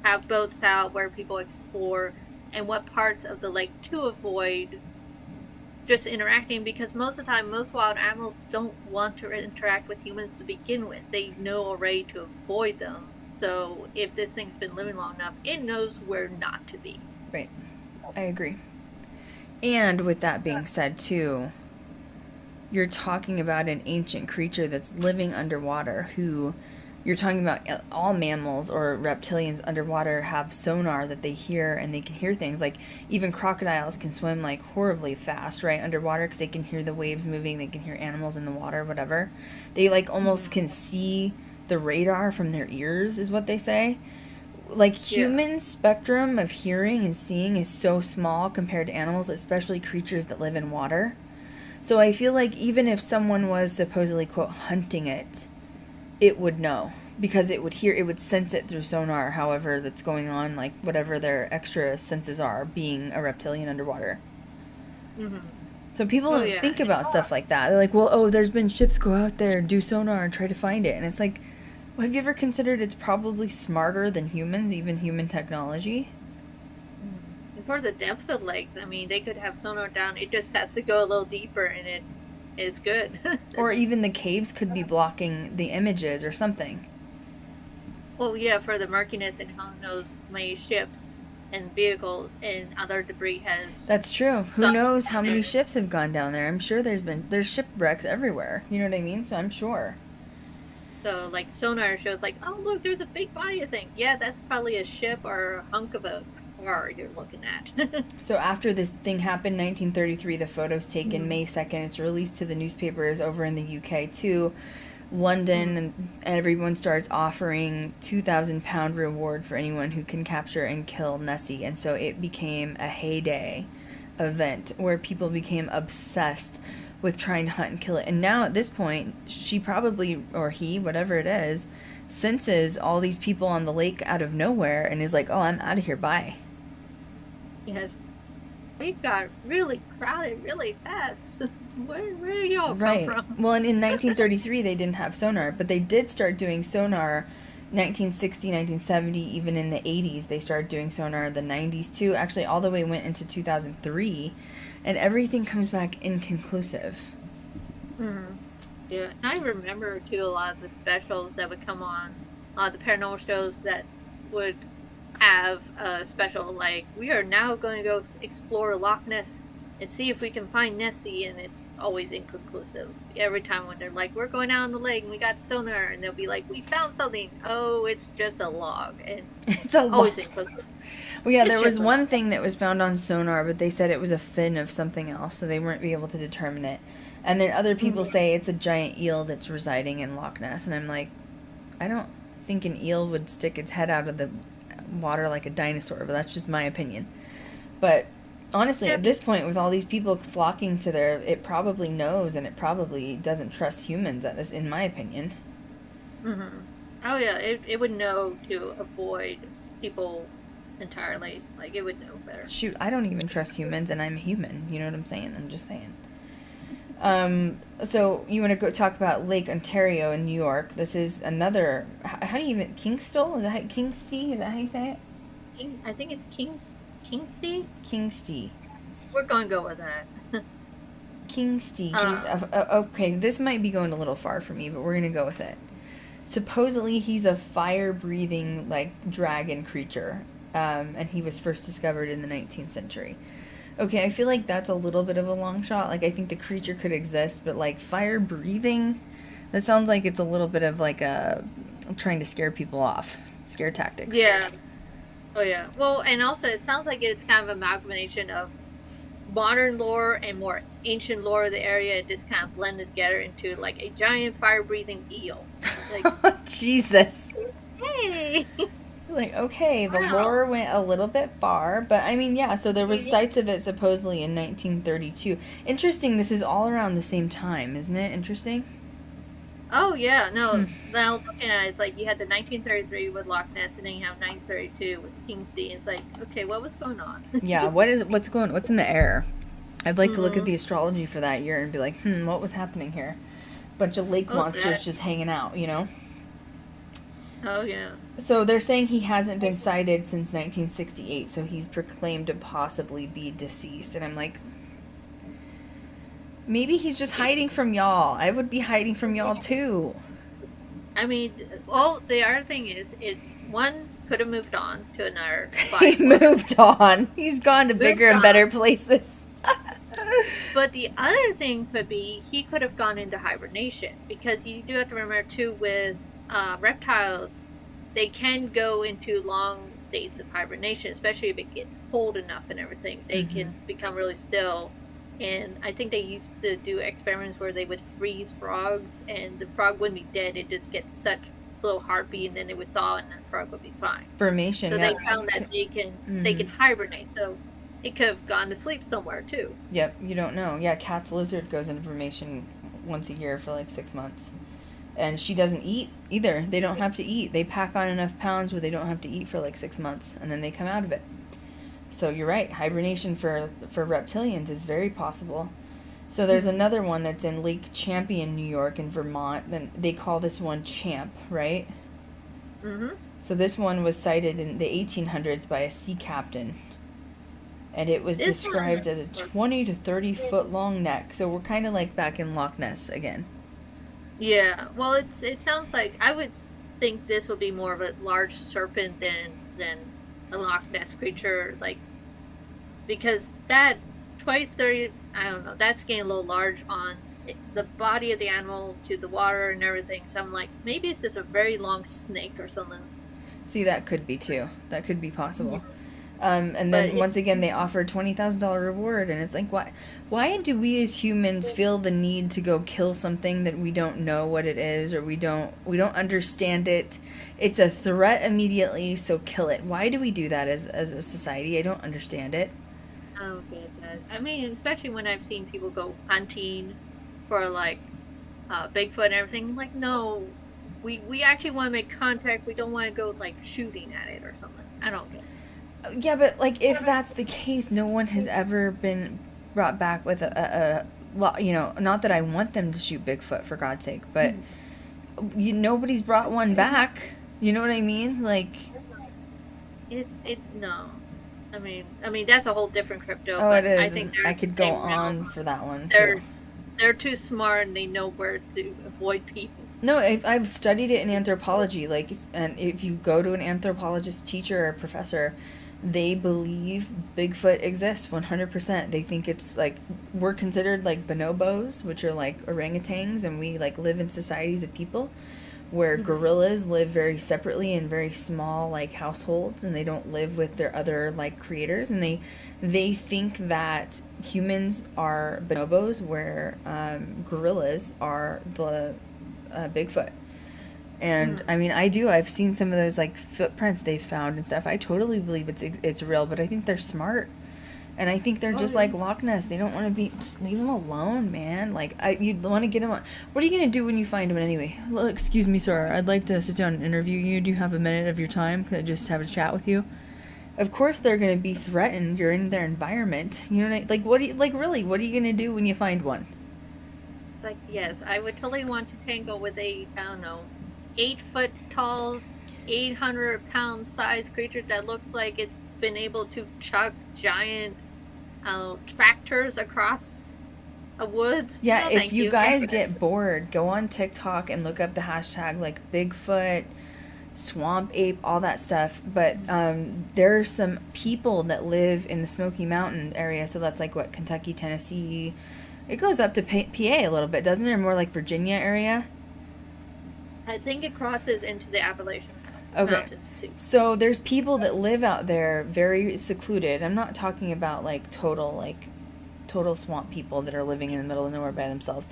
have boats out, where people explore, and what parts of the lake to avoid just interacting, because most of the time, most wild animals don't want to interact with humans to begin with. They know already to avoid them. So if this thing's been living long enough, it knows where not to be. Right. I agree. And with that being said, too, you're talking about an ancient creature that's living underwater who, you're talking about all mammals or reptilians underwater have sonar that they hear, and they can hear things. Like, even crocodiles can swim, like, horribly fast, right, underwater, because they can hear the waves moving, they can hear animals in the water, whatever. They, like, almost can see the radar from their ears, is what they say. Like, human spectrum of hearing and seeing is so small compared to animals, especially creatures that live in water. So I feel like even if someone was supposedly, quote, hunting it, it would know. Because it would hear, it would sense it through sonar, however that's going on, like, whatever their extra senses are, being a reptilian underwater. Mm-hmm. So people don't think about stuff like that. They're like, well, oh, there's been ships go out there and do sonar and try to find it. And it's like, have you ever considered it's probably smarter than humans, even human technology? And for the depth of lake, I mean, they could have sonar down. It just has to go a little deeper, and it's good. Or even the caves could be blocking the images or something. Well, yeah, for the murkiness, and who knows, many ships and vehicles and other debris has... That's true. Who knows how many ships have gone down there? I'm sure there's shipwrecks everywhere. You know what I mean? So I'm sure. So, like, sonar shows, like, oh, look, there's a big body of thing. Yeah, that's probably a ship or a hunk of a car you're looking at. So after this thing happened, 1933, the photo's taken May 2nd. It's released to the newspapers over in the UK, too. London, and everyone starts offering £2,000 reward for anyone who can capture and kill Nessie. And so it became a heyday event where people became obsessed with trying to hunt and kill it. And now at this point, she probably, or he, whatever it is, senses all these people on the lake out of nowhere and is like, oh, I'm out of here, bye. Yes. It got really crowded really fast. Where do y'all come from? Well, and in 1933, they didn't have sonar, but they did start doing sonar 1960, 1970, even in the 80s, they started doing sonar in the 90s too. Actually, all the way went into 2003. And everything comes back inconclusive. Mm-hmm. Yeah, I remember, too, a lot of the specials that would come on, a lot of the paranormal shows that would have a special, like, we are now going to go explore Loch Ness and see if we can find Nessie, and it's always inconclusive. Every time when they're like, we're going out on the lake and we got sonar, and they'll be like, we found something. Oh, it's just a log. And it's always inconclusive. Well, yeah, there was one thing that was found on sonar, but they said it was a fin of something else, so they weren't able to determine it. And then other people say it's a giant eel that's residing in Loch Ness, and I'm like, I don't think an eel would stick its head out of the water like a dinosaur, but that's just my opinion. But honestly, at this point, with all these people flocking to there, it probably knows, and it probably doesn't trust humans at this, in my opinion. Mm-hmm. Oh, yeah, it would know to avoid people entirely. Like, it would know better. Shoot, I don't even trust humans, and I'm a human. You know what I'm saying? I'm just saying. So you want to go talk about Lake Ontario in New York. This is another, how do you even, Kingston? Is that Kingsty? Is that how you say it? I think it's Kingsty? Kingsty. We're going to go with that. Kingsty. Okay, this might be going a little far for me, but we're going to go with it. Supposedly he's a fire-breathing, like, dragon creature, and he was first discovered in the 19th century. Okay, I feel like that's a little bit of a long shot. Like, I think the creature could exist, but, like, fire-breathing, that sounds like it's a little bit of, like, trying to scare people off. Scare tactics. Yeah. Oh, yeah. Well, and also, it sounds like it's kind of an amalgamation of modern lore and more ancient lore of the area. It just kind of blended together into, like, a giant fire-breathing eel. Like, Jesus. Hey! Like, okay, the lore went a little bit far, but I mean, yeah, so there was sites of it supposedly in 1932. Interesting, this is all around the same time, isn't it? Interesting? Oh, yeah, no, now looking at it, it's like you had the 1933 with Loch Ness, and then you have 1932 with Kingsley. It's like, okay, what was going on? Yeah, what's in the air? I'd like to look at Mhm. the astrology for that year and be like, what was happening here? Bunch of lake monsters just hanging out, you know? Oh, yeah. So they're saying he hasn't been sighted since 1968, so he's proclaimed to possibly be deceased. And I'm like, maybe he's just hiding from y'all. I would be hiding from y'all too. I mean, the other thing is, one could have moved on to another He spot. moved on. He's gone to bigger and better places. But the other thing could be he could have gone into hibernation, because you do have to remember too, with reptiles, they can go into long states of hibernation, especially if it gets cold enough and everything. They can become really still. And I think they used to do experiments where they would freeze frogs, and the frog wouldn't be dead. It just gets such slow heartbeat, and then it would thaw, and then the frog would be fine. Formation. So they found that they can hibernate. So it could have gone to sleep somewhere too. Yep, you don't know. Yeah, Cat's lizard goes into formation once a year for like 6 months. And she doesn't eat either. They don't have to eat. They pack on enough pounds where they don't have to eat for like 6 months, and then they come out of it. So you're right. Hibernation for reptilians is very possible. So there's another one that's in Lake Champion, New York, and Vermont. Then they call this one Champ, right? Mm-hmm. So this one was sighted in the 1800s by a sea captain. And it was described as a 20 to 30 foot long neck. So we're kind of like back in Loch Ness again. Yeah. Well, it sounds like I would think this would be more of a large serpent than a Loch Ness creature, like, because that 20, 30, I don't know, that's getting a little large on the body of the animal to the water and everything. So I'm like, maybe it's just a very long snake or something. See, that could be too. That could be possible. And then once again, they offered $20,000 reward, and it's like, why do we as humans feel the need to go kill something that we don't know what it is, or we don't understand it? It's a threat immediately, so kill it. Why do we do that as a society? I don't understand it. I don't get that. I mean, especially when I've seen people go hunting for like Bigfoot and everything. Like, no, we actually want to make contact. We don't want to go like shooting at it or something. I don't get it. Yeah, but like if that's the case, no one has ever been brought back with a you know, not that I want them to shoot Bigfoot, for God's sake, but nobody's brought one back. You know what I mean? Like, no. I mean that's a whole different crypto. Oh, but it is. I think I could go on for that one. They're too smart, and they know where to avoid people. No, I've studied it in anthropology. Like, and if you go to an anthropologist teacher or professor, they believe Bigfoot exists 100%. They think it's like, we're considered like bonobos, which are like orangutans, and we like live in societies of people, where gorillas live very separately in very small like households, and they don't live with their other like creators, and they think that humans are bonobos, where gorillas are the Bigfoot. And I mean, I've seen some of those like footprints they've found and stuff. I totally believe it's real, but I think they're smart, and I think they're just like Loch Ness. They don't want to be, just leave them alone, man. Like, you'd want to get them on. What are you gonna do when you find them anyway? Excuse me, sir, I'd like to sit down and interview you. Do you have a minute of your time? Could I just have a chat with you? Of course they're gonna be threatened. You're in their environment. You know what what are you gonna do when you find one? It's like, yes, I would totally want to tangle with a, I don't know, 8 foot tall, 800-pound size creature that looks like it's been able to chuck giant tractors across a woods. Yeah, no, if you guys get bored, go on TikTok and look up the hashtag like Bigfoot, swamp ape, all that stuff. But there are some people that live in the Smoky Mountain area, so that's like what, Kentucky, Tennessee. It goes up to PA a little bit, doesn't it? Or more like Virginia area. I think it crosses into the Appalachian Mountains too. So there's people that live out there very secluded. I'm not talking about like total swamp people that are living in the middle of nowhere by themselves,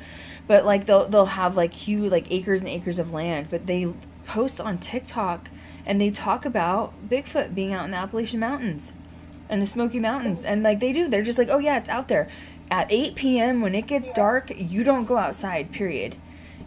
but like they'll have like huge like acres and acres of land, but they post on TikTok and they talk about Bigfoot being out in the Appalachian Mountains and the Smoky Mountains, and like they're just like, oh yeah, it's out there. At 8 p.m. when it gets dark, you don't go outside, period.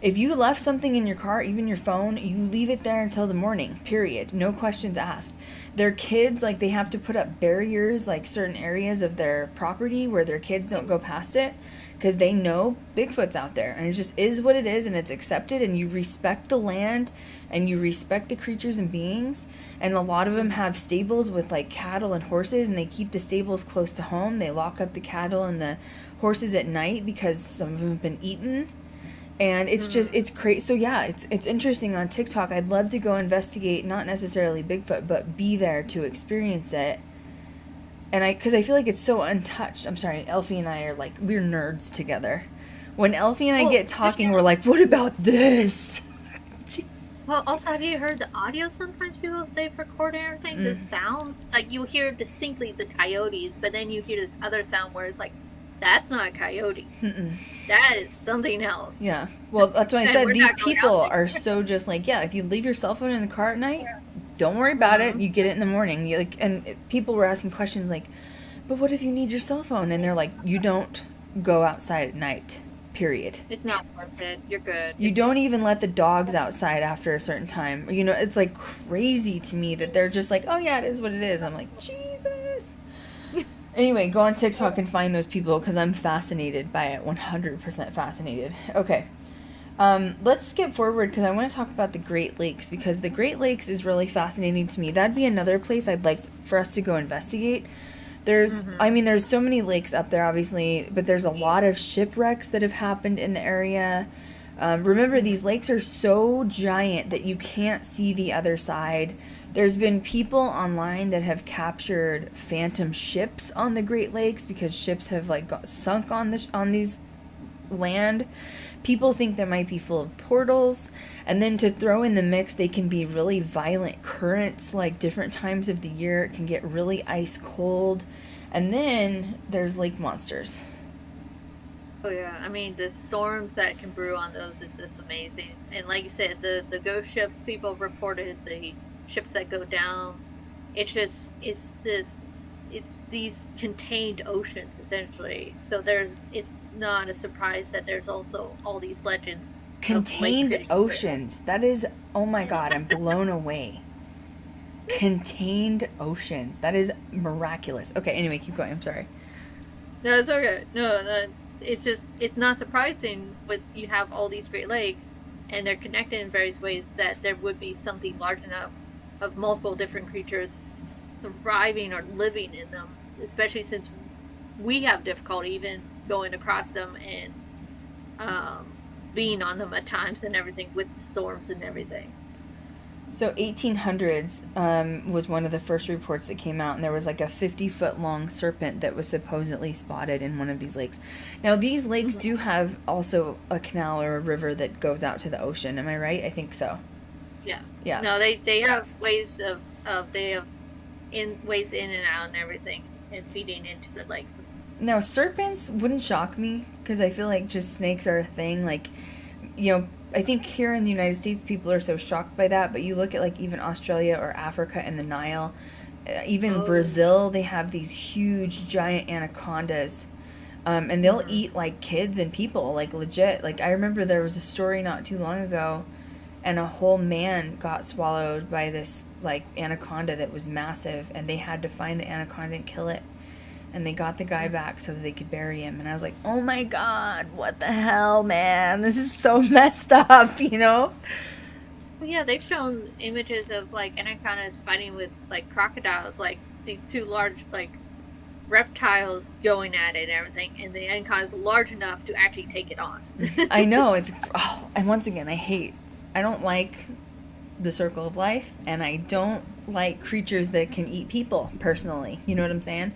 If you left something in your car, even your phone, you leave it there until the morning, period. No questions asked. Their kids, like, they have to put up barriers, like, certain areas of their property where their kids don't go past it, because they know Bigfoot's out there, and it just is what it is, and it's accepted, and you respect the land, and you respect the creatures and beings. And a lot of them have stables with, like, cattle and horses, and they keep the stables close to home. They lock up the cattle and the horses at night because some of them have been eaten. And it's just, it's crazy. So yeah, it's interesting on TikTok. I'd love to go investigate, not necessarily Bigfoot, but be there to experience it. And because I feel like it's so untouched. I'm sorry, Eilfie and I are like, we're nerds together. When Eilfie and I get talking, we're like, what about this? Jeez. Well, also, have you heard the audio? Sometimes people, they record everything, the sounds. Like, you hear distinctly the coyotes, but then you hear this other sound where it's like, that's not a coyote. That is something else. Yeah. Well, that's why I said these people are so just like, yeah, if you leave your cell phone in the car at night, don't worry about it. You get it in the morning. You, like, and people were asking questions like, but what if you need your cell phone? And they're like, you don't go outside at night, period. It's not worth it. You're good. You don't even let the dogs outside after a certain time. You know, it's like crazy to me that they're just like, oh yeah, it is what it is. I'm like, Jesus. Anyway, go on TikTok and find those people because I'm fascinated by it, 100% fascinated. Okay, let's skip forward because I want to talk about the Great Lakes because the Great Lakes is really fascinating to me. That'd be another place I'd like for us to go investigate. There's, I mean, there's so many lakes up there, obviously, but there's a lot of shipwrecks that have happened in the area. Remember, these lakes are so giant that you can't see the other side. There's been people online that have captured phantom ships on the Great Lakes because ships have like got sunk on these land. People think they might be full of portals, and then to throw in the mix, they can be really violent currents. Like different times of the year, it can get really ice cold, and then there's lake monsters. Oh yeah, I mean the storms that can brew on those is just amazing. And like you said, the ghost ships, people reported the ships that go down. It's these contained oceans essentially. So it's not a surprise that there's also all these legends. Contained oceans. That is, oh my God, I'm blown away. Contained oceans. That is miraculous. Okay, anyway, keep going. I'm sorry. No, it's okay. No, it's just, it's not surprising with you have all these Great Lakes and they're connected in various ways that there would be something large enough of multiple different creatures thriving or living in them, especially since we have difficulty even going across them and being on them at times and everything with storms and everything. So 1800s was one of the first reports that came out, and there was like a 50-foot long serpent that was supposedly spotted in one of these lakes. Now these lakes do have also a canal or a river that goes out to the ocean. Am I right? I think so. Yeah. No, they have ways ways in and out and everything, and feeding into the lakes. Now serpents wouldn't shock me because I feel like just snakes are a thing. Like, you know, I think here in the United States people are so shocked by that, but you look at like even Australia or Africa and the Nile, even Brazil, they have these huge giant anacondas, and they'll eat like kids and people, like legit. Like I remember there was a story not too long ago, and a whole man got swallowed by this like anaconda that was massive, and they had to find the anaconda and kill it. And they got the guy back so that they could bury him. And I was like, oh my God, what the hell, man? This is so messed up, you know? Well, yeah, they've shown images of, like, anacondas fighting with, like, crocodiles, like, the two large, like, reptiles going at it and everything. And the anaconda's large enough to actually take it on. I know. And once again, I don't like the circle of life. And I don't like creatures that can eat people, personally. You know what I'm saying?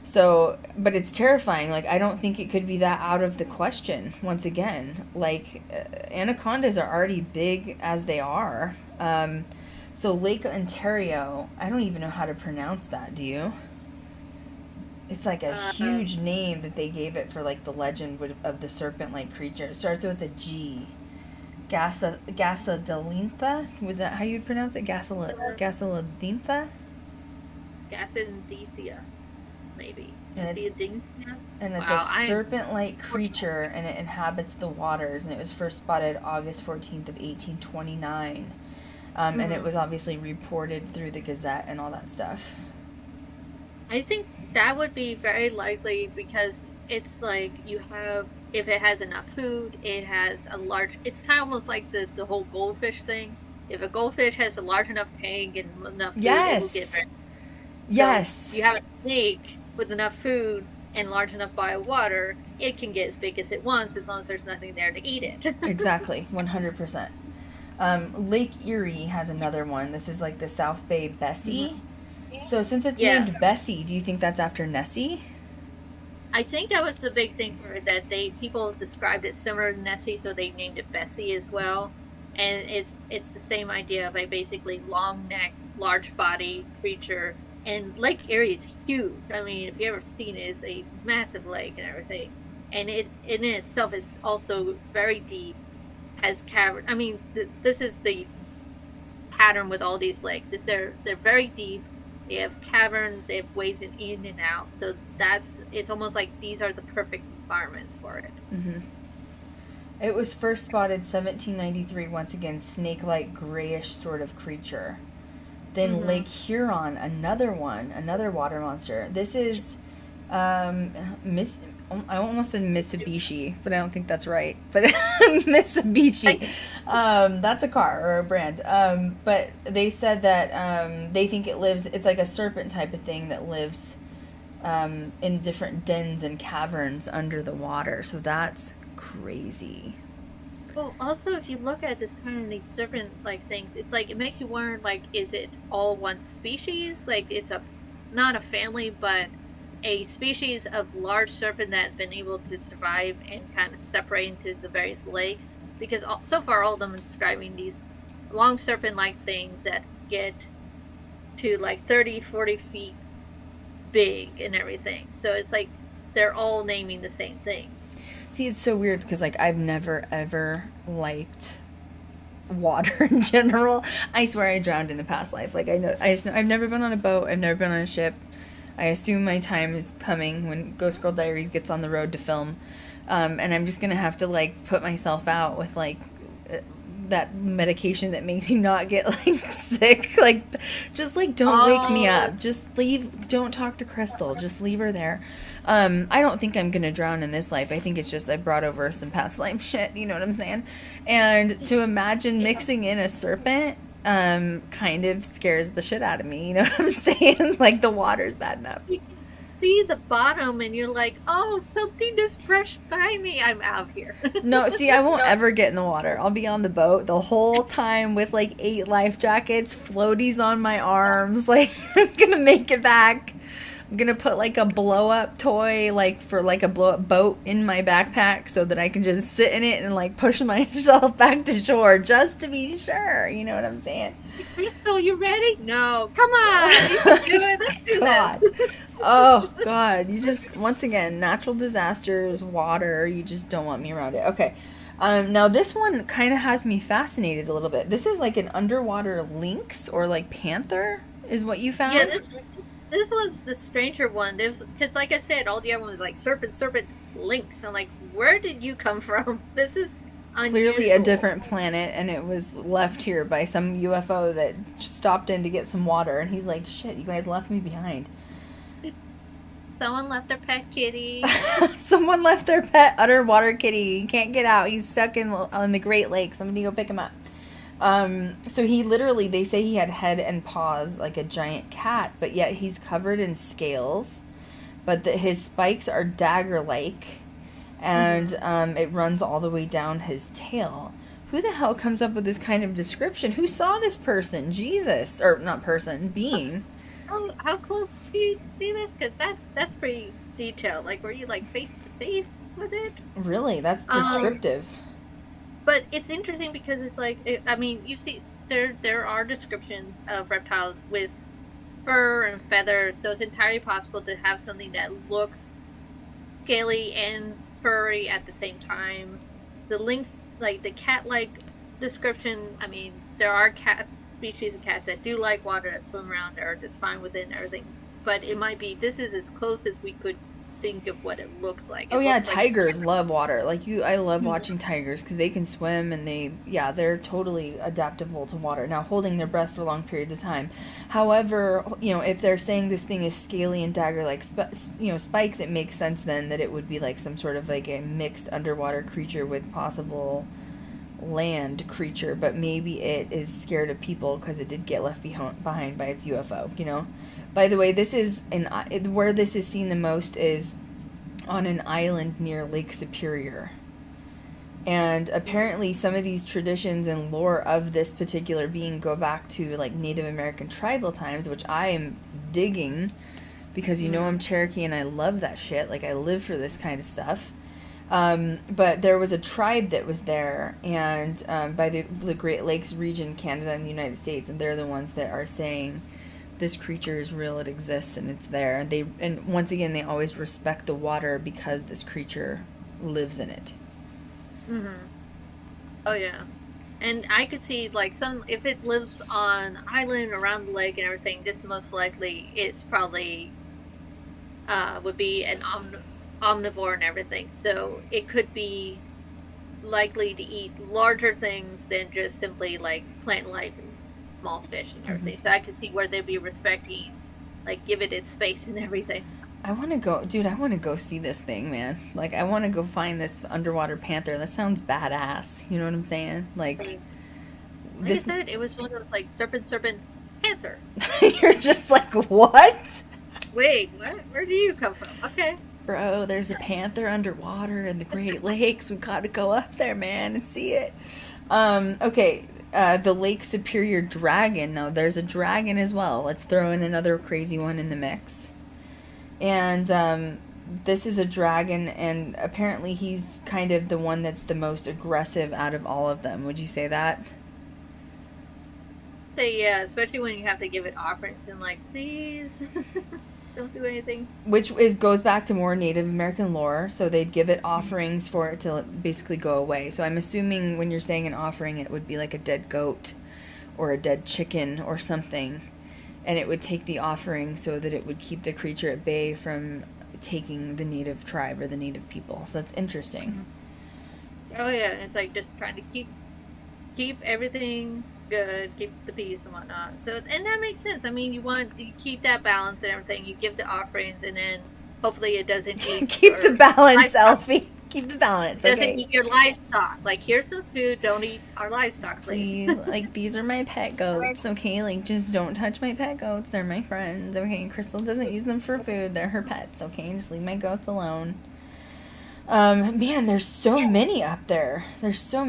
So, but it's terrifying. Like, I don't think it could be that out of the question, once again. Like, anacondas are already big as they are. So Lake Ontario, I don't even know how to pronounce that, do you? It's like a huge name that they gave it for, like, the legend of the serpent-like creature. It starts with a G. Gasadalintha? Was that how you'd pronounce it? Gasadalintha? Gasadalintha. Maybe. And see a ding snap? And it's Wow, a serpent-like creature, and it inhabits the waters, and it was first spotted August 14th of 1829. And it was obviously reported through the Gazette and all that stuff. I think that would be very likely because it's like you have, if it has enough food, it has a large, it's kind of almost like the whole goldfish thing. If a goldfish has a large enough tank and enough food, it will get very... Yes. So you have a snake with enough food and large enough body of water, it can get as big as it wants as long as there's nothing there to eat it. Exactly, 100%. Lake Erie has another one. This is like the South Bay Bessie. So since it's named Bessie, do you think that's after Nessie? I think that was the big thing for it, that people described it similar to Nessie, so they named it Bessie as well. And it's the same idea of a basically long neck, large body creature. And Lake Erie is huge. I mean, if you ever seen it, it's a massive lake and everything. And it in itself is also very deep, has cavern. I mean, this is the pattern with all these lakes. Is they're very deep. They have caverns. They have ways in and out. So it's almost like these are the perfect environments for it. Mm-hmm. It was first spotted 1793. Once again, snake-like grayish sort of creature. Then Lake Huron, another water monster. This is I almost said Mitsubishi, but I don't think that's right. But Mitsubishi, that's a car or a brand. But they said that they think it lives. It's like a serpent type of thing that lives in different dens and caverns under the water. So that's crazy. Well, also, if you look at this kind of these serpent-like things, it's like, it makes you wonder, like, is it all one species? Like, it's not a family, but a species of large serpent that's been able to survive and kind of separate into the various lakes. Because so far, all of them are describing these long serpent-like things that get to, like, 30, 40 feet big and everything. So it's like, they're all naming the same thing. See, it's so weird because, like, I've never, ever liked water in general. I swear I drowned in a past life. Like, I just know I've never been on a boat. I've never been on a ship. I assume my time is coming when Ghost Girl Diaries gets on the road to film. And I'm just going to have to, like, put myself out with, like, that medication that makes you not get, like, sick. Like, just, like, don't wake me up. Just leave. Don't talk to Krystal. Just leave her there. I don't think I'm going to drown in this life. I think it's just I brought over some past life shit. You know what I'm saying? And to imagine mixing in a serpent kind of scares the shit out of me. You know what I'm saying? Like, the water's bad enough. You can see the bottom and you're like, oh, something just brushed by me. I'm out of here. No, see, I won't ever get in the water. I'll be on the boat the whole time with, like, 8 life jackets, floaties on my arms. Like, I'm going to make it back. I'm going to put, like, a blow-up toy, like, for, like, a blow-up boat in my backpack so that I can just sit in it and, like, push myself back to shore just to be sure. You know what I'm saying? Krystal, you ready? No. Come on. You can do it. Let's do God. this. Oh, God. You just, once again, natural disasters, water, you just don't want me around it. Okay. Now, this one kind of has me fascinated a little bit. This is, like, an underwater lynx or, like, panther is what you found? Yeah, this was the stranger one. Because, like I said, all the other ones was like serpent, lynx. I'm like, where did you come from? This is unusual. Clearly a different planet, and it was left here by some UFO that stopped in to get some water. And he's like, shit, you guys left me behind. Someone left their pet kitty. Someone left their pet underwater kitty. He can't get out. He's stuck on the Great Lakes. Somebody go pick him up. So he literally, they say he had head and paws like a giant cat, but yet he's covered in scales, but his spikes are dagger-like, and it runs all the way down his tail. Who the hell comes up with this kind of description? Who saw this person? Jesus. Or not person, being. How close do you see this? Because that's pretty detailed. Like, were you, like, face to face with it? Really? That's descriptive. But it's interesting because it's like, I mean, you see, there are descriptions of reptiles with fur and feathers, so it's entirely possible to have something that looks scaly and furry at the same time. The lynx, like the cat-like description, I mean, there are species of cats that do like water, that swim around, that are just fine within everything. but it might be, this is as close as we could think of what it looks like. Oh yeah, tigers love water. I love watching tigers because they can swim and they're totally adaptable to water. Now, holding their breath for long periods of time. However, if they're saying this thing is scaly and dagger-like, spikes, it makes sense then that it would be like some sort of like a mixed underwater creature with possible land creature, but maybe it is scared of people because it did get left behind by its UFO, By the way, this is where this is seen the most is on an island near Lake Superior. And apparently some of these traditions and lore of this particular being go back to like Native American tribal times, which I am digging because I'm Cherokee and I love that shit. Like I live for this kind of stuff. But there was a tribe that was there and by the Great Lakes region, Canada and the United States, and they're the ones that are saying this creature is real, it exists, and it's there. And once again, they always respect the water because this creature lives in it. Oh yeah, and I could see like if it lives on an island around the lake and everything, this most likely it's probably would be an omnivore and everything. So it could be likely to eat larger things than just simply like plant life and small fish and everything. So I could see where they'd be respecting, like give it its space and everything. I want to go see this thing, man. Like I want to go find this underwater panther. That sounds badass. You know what I'm saying? Like I said, it was one of those like serpent panther. You're just like, what? Wait, what? Where do you come from? Okay. Bro, there's a panther underwater in the Great Lakes. We've got to go up there, man, and see it. Okay. The Lake Superior dragon. Now, there's a dragon as well. Let's throw in another crazy one in the mix. And this is a dragon, and apparently he's kind of the one that's the most aggressive out of all of them. Would you say that? Say yeah, especially when you have to give it offerings and like, please don't do anything. Which goes back to more Native American lore. So they'd give it offerings for it to basically go away. So I'm assuming when you're saying an offering, it would be like a dead goat or a dead chicken or something. And it would take the offering so that it would keep the creature at bay from taking the native tribe or the native people. So that's interesting. Oh yeah, it's like just trying to keep everything good, keep the peace and whatnot. So, and that makes sense. I mean, you keep that balance and everything. You give the offerings, and then hopefully it doesn't eat. Keep the balance, Eilfie. Keep the balance. Doesn't eat your livestock. Like, here's some food. Don't eat our livestock, please. Like, these are my pet goats. Okay, like, just don't touch my pet goats. They're my friends. Okay, Krystal doesn't use them for food. They're her pets. Okay, just leave my goats alone. Man, there's so many up there. So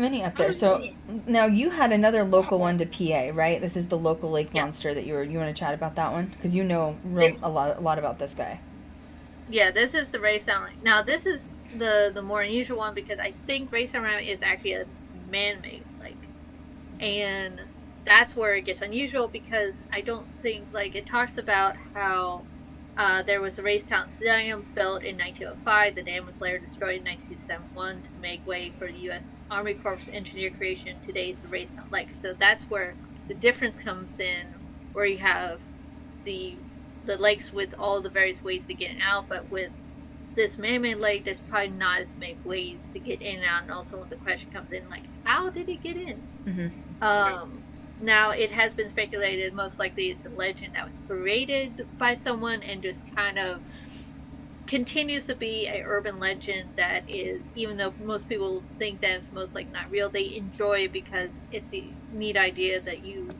now you had another local one to PA, right? This is the local lake monster that you want to chat about that one? Because you know a lot about this guy. Yeah, this is the Racehound. Now, this is the more unusual one because I think Racehound is actually a man-made lake. And that's where it gets unusual because I don't think, like, it talks about how there was a Racetown Dam built in 1905. The dam was later destroyed in 1971 to make way for the U.S. Army Corps engineer creation. Today's the Racetown Lake. So that's where the difference comes in, where you have the lakes with all the various ways to get in and out, but with this man-made lake, there's probably not as many ways to get in and out. And also, the question comes in, like, how did it get in? Mm-hmm. Now, it has been speculated most likely it's a legend that was created by someone and just kind of continues to be an urban legend that is, even though most people think that it's most likely not real, they enjoy it because it's the neat idea that you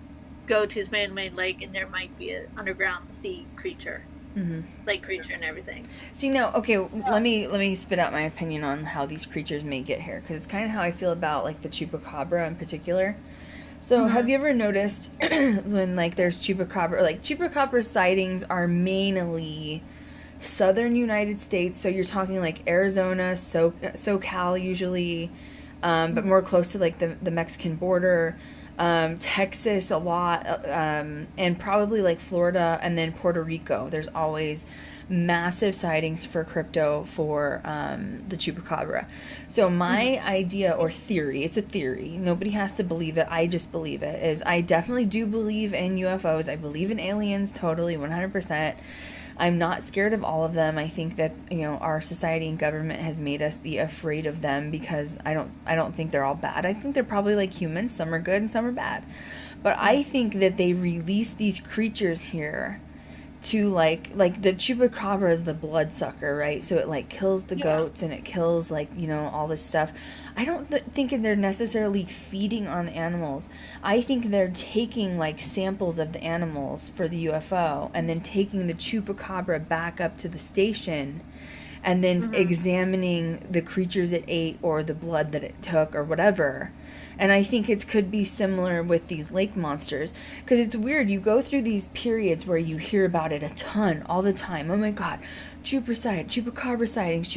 go to this man-made lake and there might be an underground sea creature. Mm-hmm. Lake creature and everything. See, now, okay, let me spit out my opinion on how these creatures may get here, because it's kind of how I feel about, like, the chupacabra in particular. So, mm-hmm. Have you ever noticed when, like, there's chupacabra, like, chupacabra sightings are mainly southern United States, so you're talking, like, Arizona, SoCal usually, but more close to, like, the Mexican border, Texas a lot, and probably, like, Florida, and then Puerto Rico. There's always massive sightings for crypto for the chupacabra. So my idea or theory, it's a theory, nobody has to believe it, I just believe it, is I definitely do believe in UFOs. I believe in aliens totally, 100%. I'm not scared of all of them. I think that, you know, our society and government has made us be afraid of them because I don't think they're all bad. I think they're probably like humans. Some are good and some are bad. But I think that they release these creatures here to like the chupacabra is the bloodsucker, right? So it like kills the goats and it kills like, you know, all this stuff. I don't think they're necessarily feeding on the animals. I think they're taking like samples of the animals for the UFO and then taking the chupacabra back up to the station and then examining the creatures it ate or the blood that it took or whatever. And I think it could be similar with these lake monsters. Because it's weird. You go through these periods where you hear about it a ton, all the time. Oh my God, chupacabra sightings.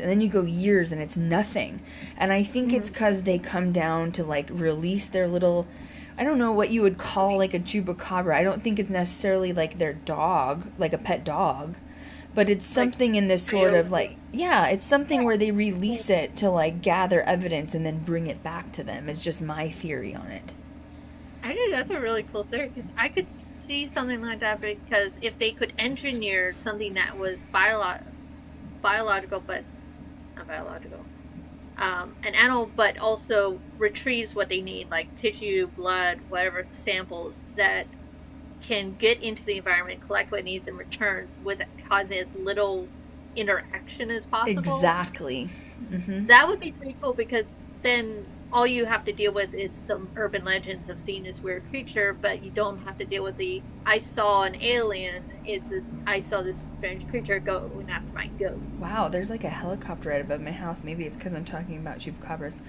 And then you go years and it's nothing. And I think it's because they come down to like release their little... I don't know what you would call like a chupacabra. I don't think it's necessarily like their dog, like a pet dog. But it's something in this sort of like, it's something where they release it to like gather evidence and then bring it back to them. It's just my theory on it. I think that's a really cool theory because I could see something like that because if they could engineer something that was biological, but not biological, an animal, but also retrieves what they need, like tissue, blood, whatever samples that can get into the environment, collect what it needs, and returns with causing as little interaction as possible. Exactly. That would be pretty cool because then all you have to deal with is some urban legends of seeing this weird creature, but you don't have to deal with the I saw an alien. It's this I saw this strange creature going after my goats. Wow, there's like a helicopter right above my house. Maybe it's because I'm talking about chupacabras.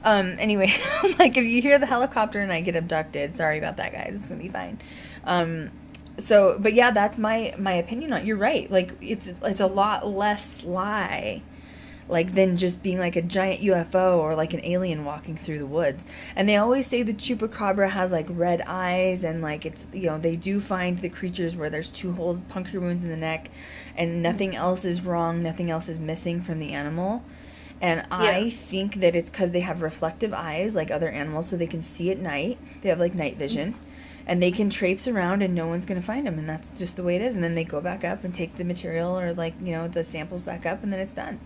Anyway, like if you hear the helicopter and I get abducted, sorry about that, guys. It's gonna be fine. So, but yeah, that's my opinion on it. You're right. Like it's a lot less sly, like than just being like a giant UFO or like an alien walking through the woods. And they always say the chupacabra has like red eyes and like it's, you know, they do find the creatures where there's 2 holes, puncture wounds in the neck, and nothing else is wrong, nothing else is missing from the animal. And I think that it's because they have reflective eyes like other animals, so they can see at night. They have like night vision. And they can traipse around and no one's going to find them. And that's just the way it is. And then they go back up and take the material or like, you know, the samples back up and then it's done.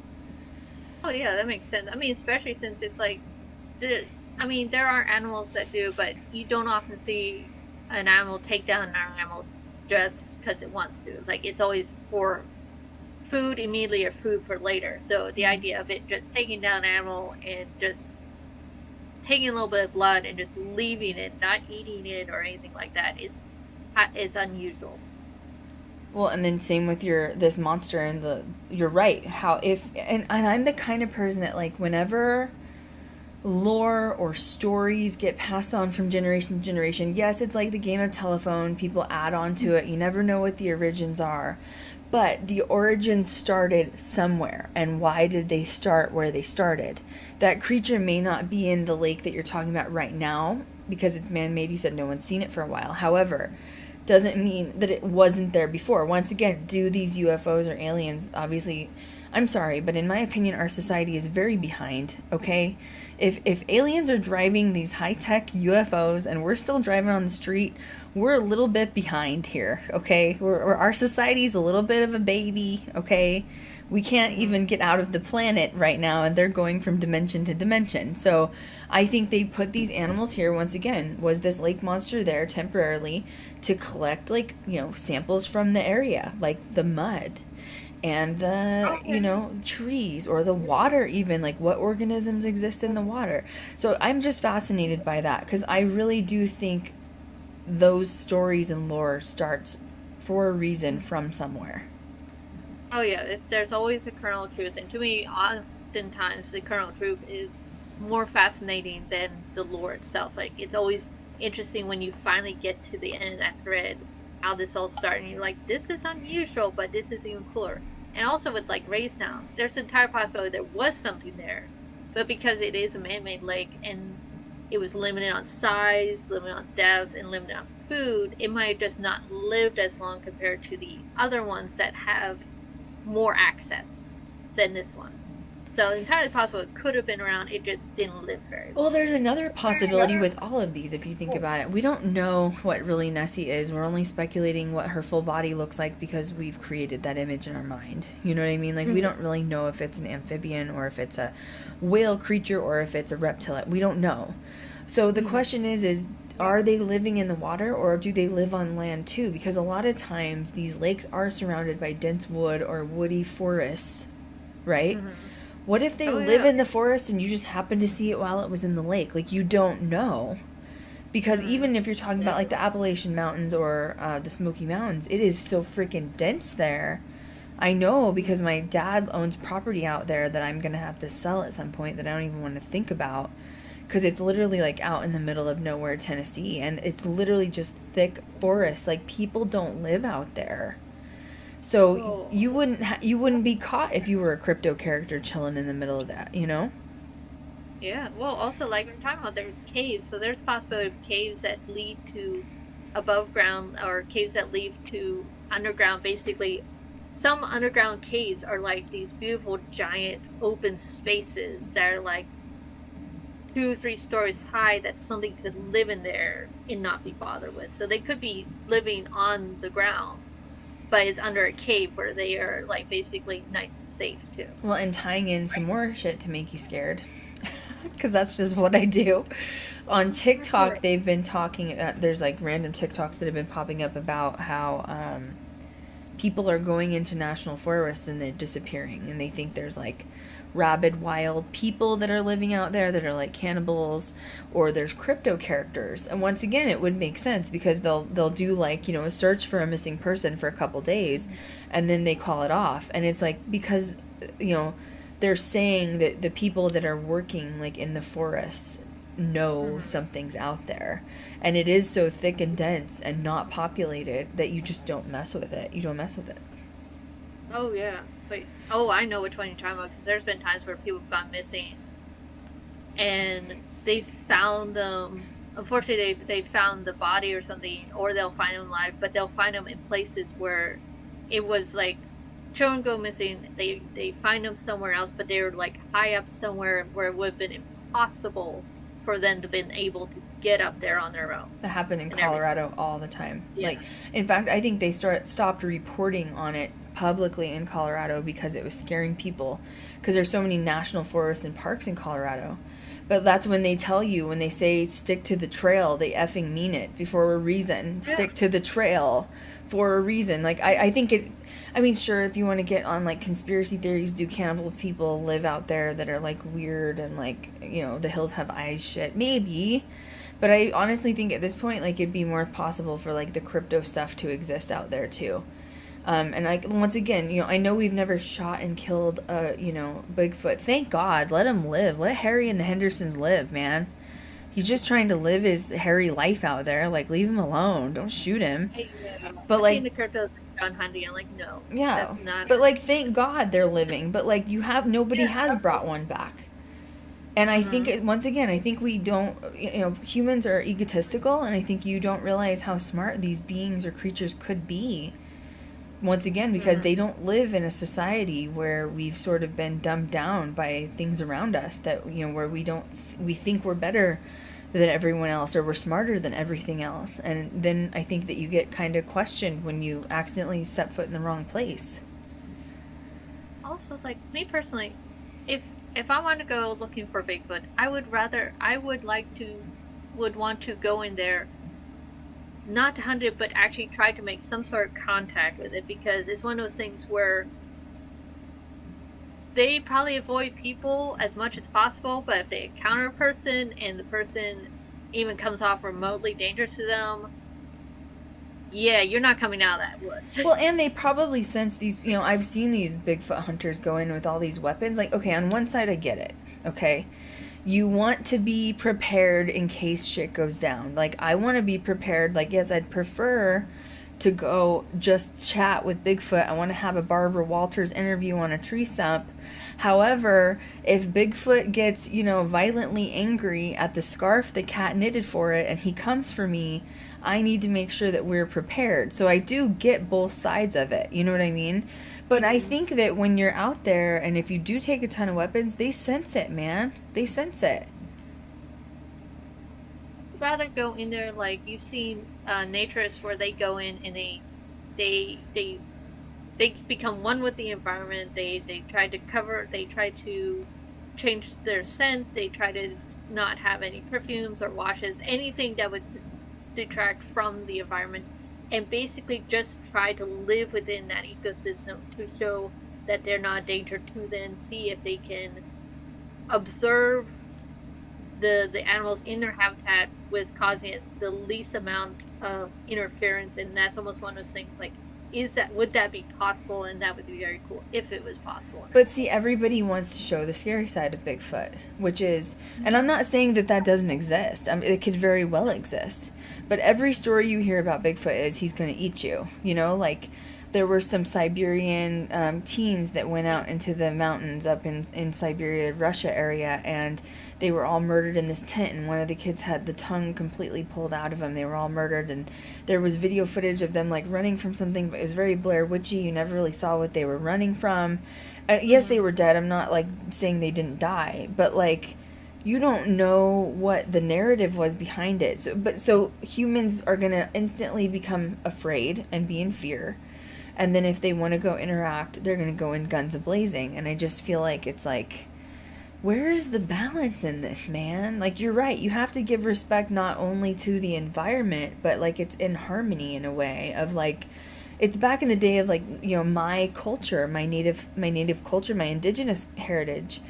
Oh, yeah, that makes sense. I mean, especially since it's like, there are animals that do, but you don't often see an animal take down another animal just because it wants to. It's like, it's always for food immediately or food for later. So the idea of it just taking down an animal and just taking a little bit of blood and just leaving it, not eating it or anything like that, it's unusual. Well, and then same with this monster and you're right. And I'm the kind of person that like whenever lore or stories get passed on from generation to generation, yes, it's like the game of telephone, people add on to it, you never know what the origins are. But the origins started somewhere, and why did they start where they started? That creature may not be in the lake that you're talking about right now, because it's man-made. You said no one's seen it for a while. However, doesn't mean that it wasn't there before. Once again, do these UFOs or aliens, obviously, I'm sorry, but in my opinion, our society is very behind, okay? If aliens are driving these high-tech UFOs and we're still driving on the street, we're a little bit behind here, okay? Our society's a little bit of a baby, okay? We can't even get out of the planet right now, and they're going from dimension to dimension. So I think they put these animals here, once again, was this lake monster there temporarily to collect, like, you know, samples from the area, like the mud and the, you know, trees or the water even, like what organisms exist in the water. So I'm just fascinated by that because I really do think those stories and lore starts for a reason from somewhere. Oh yeah, there's always a kernel of truth, and to me, oftentimes the kernel of truth is more fascinating than the lore itself. Like, it's always interesting when you finally get to the end of that thread, how this all started, and you're like, this is unusual, but this is even cooler. And also with, like, Raystown, there's an entire possibility there was something there, but because it is a man-made lake, and it was limited on size, limited on depth, and limited on food, it might have just not lived as long compared to the other ones that have more access than this one. So entirely possible it could have been around. It just didn't live very well. Well, there's another possibility with all of these, if you think about it. We don't know what really Nessie is. We're only speculating what her full body looks like because we've created that image in our mind. You know what I mean? Like, we don't really know if it's an amphibian or if it's a whale creature or if it's a reptile. We don't know. So the question is are they living in the water or do they live on land too? Because a lot of times these lakes are surrounded by dense wood or woody forests, right? What if they live in the forest and you just happened to see it while it was in the lake? Like, you don't know. Because even if you're talking about, like, the Appalachian Mountains or the Smoky Mountains, it is so freaking dense there. I know because my dad owns property out there that I'm going to have to sell at some point that I don't even want to think about. Because it's literally, like, out in the middle of nowhere, Tennessee. And it's literally just thick forest. Like, people don't live out there. So you wouldn't be caught if you were a crypto character chilling in the middle of that, you know? Yeah. Well, also, like we're talking about, there's caves. So there's possibility of caves that lead to above ground or caves that lead to underground. Basically, some underground caves are like these beautiful giant open spaces that are like 2-3 stories high that something could live in there and not be bothered with. So they could be living on the ground, but it's under a cave where they are like basically nice and safe too. Well, and tying in some more shit to make you scared, because that's just what I do. On TikTok, they've been talking, there's like random TikToks that have been popping up about how people are going into national forests and they're disappearing, and they think there's like rabid wild people that are living out there that are like cannibals, or there's crypto characters. And once again, it would make sense because they'll do like, you know, a search for a missing person for a couple days and then they call it off. And it's like, because, you know, they're saying that the people that are working like in the forests know something's out there, and it is so thick and dense and not populated that you just don't mess with it. You don't mess with it. Oh yeah. Wait. Oh, I know which one you're talking about, because there's been times where people have gone missing and they found them. Unfortunately, they found the body or something, or they'll find them alive, but they'll find them in places where it was like children go missing. They find them somewhere else, but they were like high up somewhere where it would have been impossible for them to been able to get up there on their own. That happened in Colorado all the time. Yeah. Like, in fact, I think they stopped reporting on it publicly in Colorado because it was scaring people, because there's so many national forests and parks in Colorado. But that's when they tell you, when they say stick to the trail, they effing mean it for a reason. Yeah. Stick to the trail for a reason. Like, I think it, I mean, sure, if you want to get on like conspiracy theories, do cannibal people live out there that are like weird and like, you know, the hills have eyes shit? Maybe. But I honestly think at this point, like, it'd be more possible for like the crypto stuff to exist out there too. And like, once again, you know, I know we've never shot and killed, you know, Bigfoot. Thank God. Let him live. Let Harry and the Hendersons live, man. He's just trying to live his hairy life out there. Like, leave him alone. Don't shoot him. But like, the cryptos gone hunting. I'm like, no. Yeah. That's not but like, thank God they're living. But like, nobody has brought one back. And I think, once again, I think we don't, you know, humans are egotistical, and I think you don't realize how smart these beings or creatures could be. Once again, because they don't live in a society where we've sort of been dumbed down by things around us that, you know, where we think we're better than everyone else, or we're smarter than everything else. And then I think that you get kind of questioned when you accidentally step foot in the wrong place. Also, like, me personally, if I want to go looking for Bigfoot, I would want to go in there, not to hunt it, but actually try to make some sort of contact with it, because it's one of those things where they probably avoid people as much as possible, but if they encounter a person and the person even comes off remotely dangerous to them, yeah, you're not coming out of that woods. Well, and they probably sense these, you know, I've seen these Bigfoot hunters go in with all these weapons. Like, okay, on one side I get it, okay? You want to be prepared in case shit goes down. Like, I want to be prepared. Like, yes, I'd prefer to go just chat with Bigfoot. I want to have a Barbara Walters interview on a tree stump. However, if Bigfoot gets, you know, violently angry at the scarf the cat knitted for it and he comes for me, I need to make sure that we're prepared. So I do get both sides of it. You know what I mean? But I think that when you're out there and if you do take a ton of weapons, they sense it, man. They sense it. I'd rather go in there like you've seen naturists where they go in and they become one with the environment. They try to cover. They try to change their scent. They try to not have any perfumes or washes, anything that would detract from the environment, and basically just try to live within that ecosystem to show that they're not a danger to them. See if they can observe the animals in their habitat with causing it the least amount of interference. And that's almost one of those things like, would that be possible? And that would be very cool if it was possible. But see, everybody wants to show the scary side of Bigfoot, which is, and I'm not saying that that doesn't exist. I mean, it could very well exist. But every story you hear about Bigfoot is he's going to eat you. You know, like there were some Siberian teens that went out into the mountains up in Siberia, Russia area, and they were all murdered in this tent, and one of the kids had the tongue completely pulled out of him. They were all murdered, and there was video footage of them like running from something, but it was very Blair Witchy. You never really saw what they were running from. Yes, they were dead. I'm not like saying they didn't die, but like you don't know what the narrative was behind it. So humans are gonna instantly become afraid and be in fear, and then if they want to go interact, they're gonna go in guns a-blazing. And I just feel like it's like, where is the balance in this, man? Like, you're right. You have to give respect not only to the environment, but like it's in harmony in a way of like, it's back in the day of like, you know, my culture, my native culture, my indigenous heritage,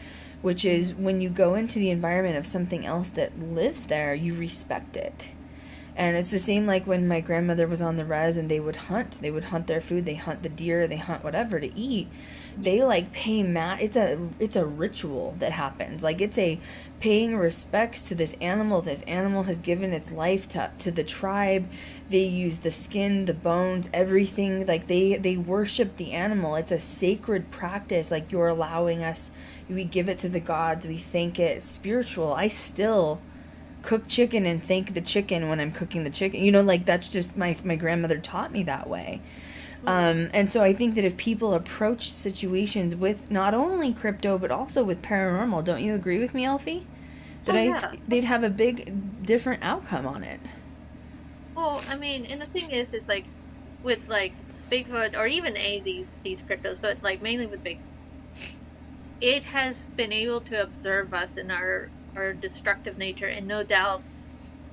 which is when you go into the environment of something else that lives there, you respect it. And it's the same like when my grandmother was on the res and they would hunt their food, they hunt the deer, they hunt whatever to eat. They like pay it's a ritual that happens. Like it's a paying respects to this animal. This animal has given its life to the tribe. They use the skin, the bones, everything. Like they worship the animal. It's a sacred practice. Like you're allowing us, we give it to the gods, we thank it. It's spiritual. I still cook chicken and thank the chicken when I'm cooking the chicken. You know, like that's just my grandmother taught me that way. And so I think that if people approach situations with not only crypto but also with paranormal, don't you agree with me, Eilfie? That they'd have a big different outcome on it. Well, I mean, and the thing is like with like Bigfoot or even any of these cryptos, but like mainly with Bigfoot, it has been able to observe us in our destructive nature, and no doubt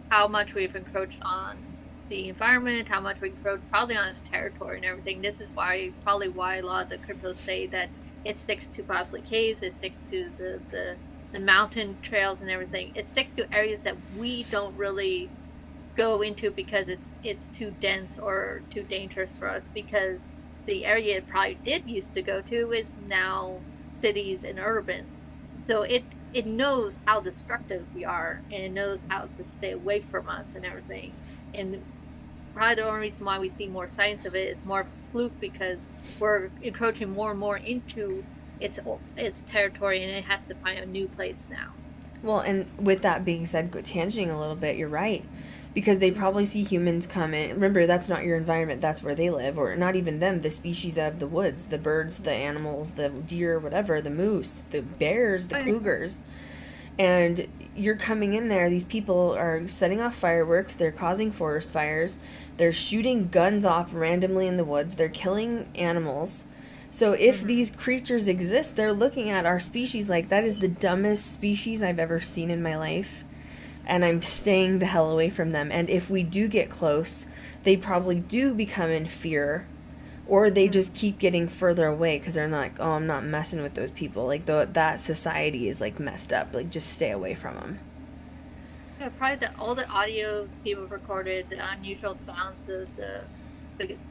how much we've encroached on the environment, how much we encroach probably on its territory and everything. This is probably why a lot of the cryptos say that it sticks to possibly caves, it sticks to the mountain trails and everything. It sticks to areas that we don't really go into because it's too dense or too dangerous for us, because the area it probably did used to go to is now cities and urban. So it knows how destructive we are, and it knows how to stay away from us and everything. And probably the only reason why we see more signs of it is more of a fluke, because we're encroaching more and more into its territory, and it has to find a new place now. Well, and with that being said, tangenting a little bit, you're right. Because they probably see humans come in. Remember, that's not your environment, that's where they live. Or not even them, the species of the woods, the birds, the animals, the deer, whatever, the moose, the bears, the cougars. And you're coming in there, these people are setting off fireworks, they're causing forest fires, they're shooting guns off randomly in the woods, they're killing animals. So if these creatures exist, they're looking at our species like, that is the dumbest species I've ever seen in my life, and I'm staying the hell away from them. And if we do get close, they probably do become in fear, or they just keep getting further away because they're not like, oh, I'm not messing with those people. Like, that society is, like, messed up. Like, just stay away from them. Yeah, probably all the audios people recorded, the unusual sounds of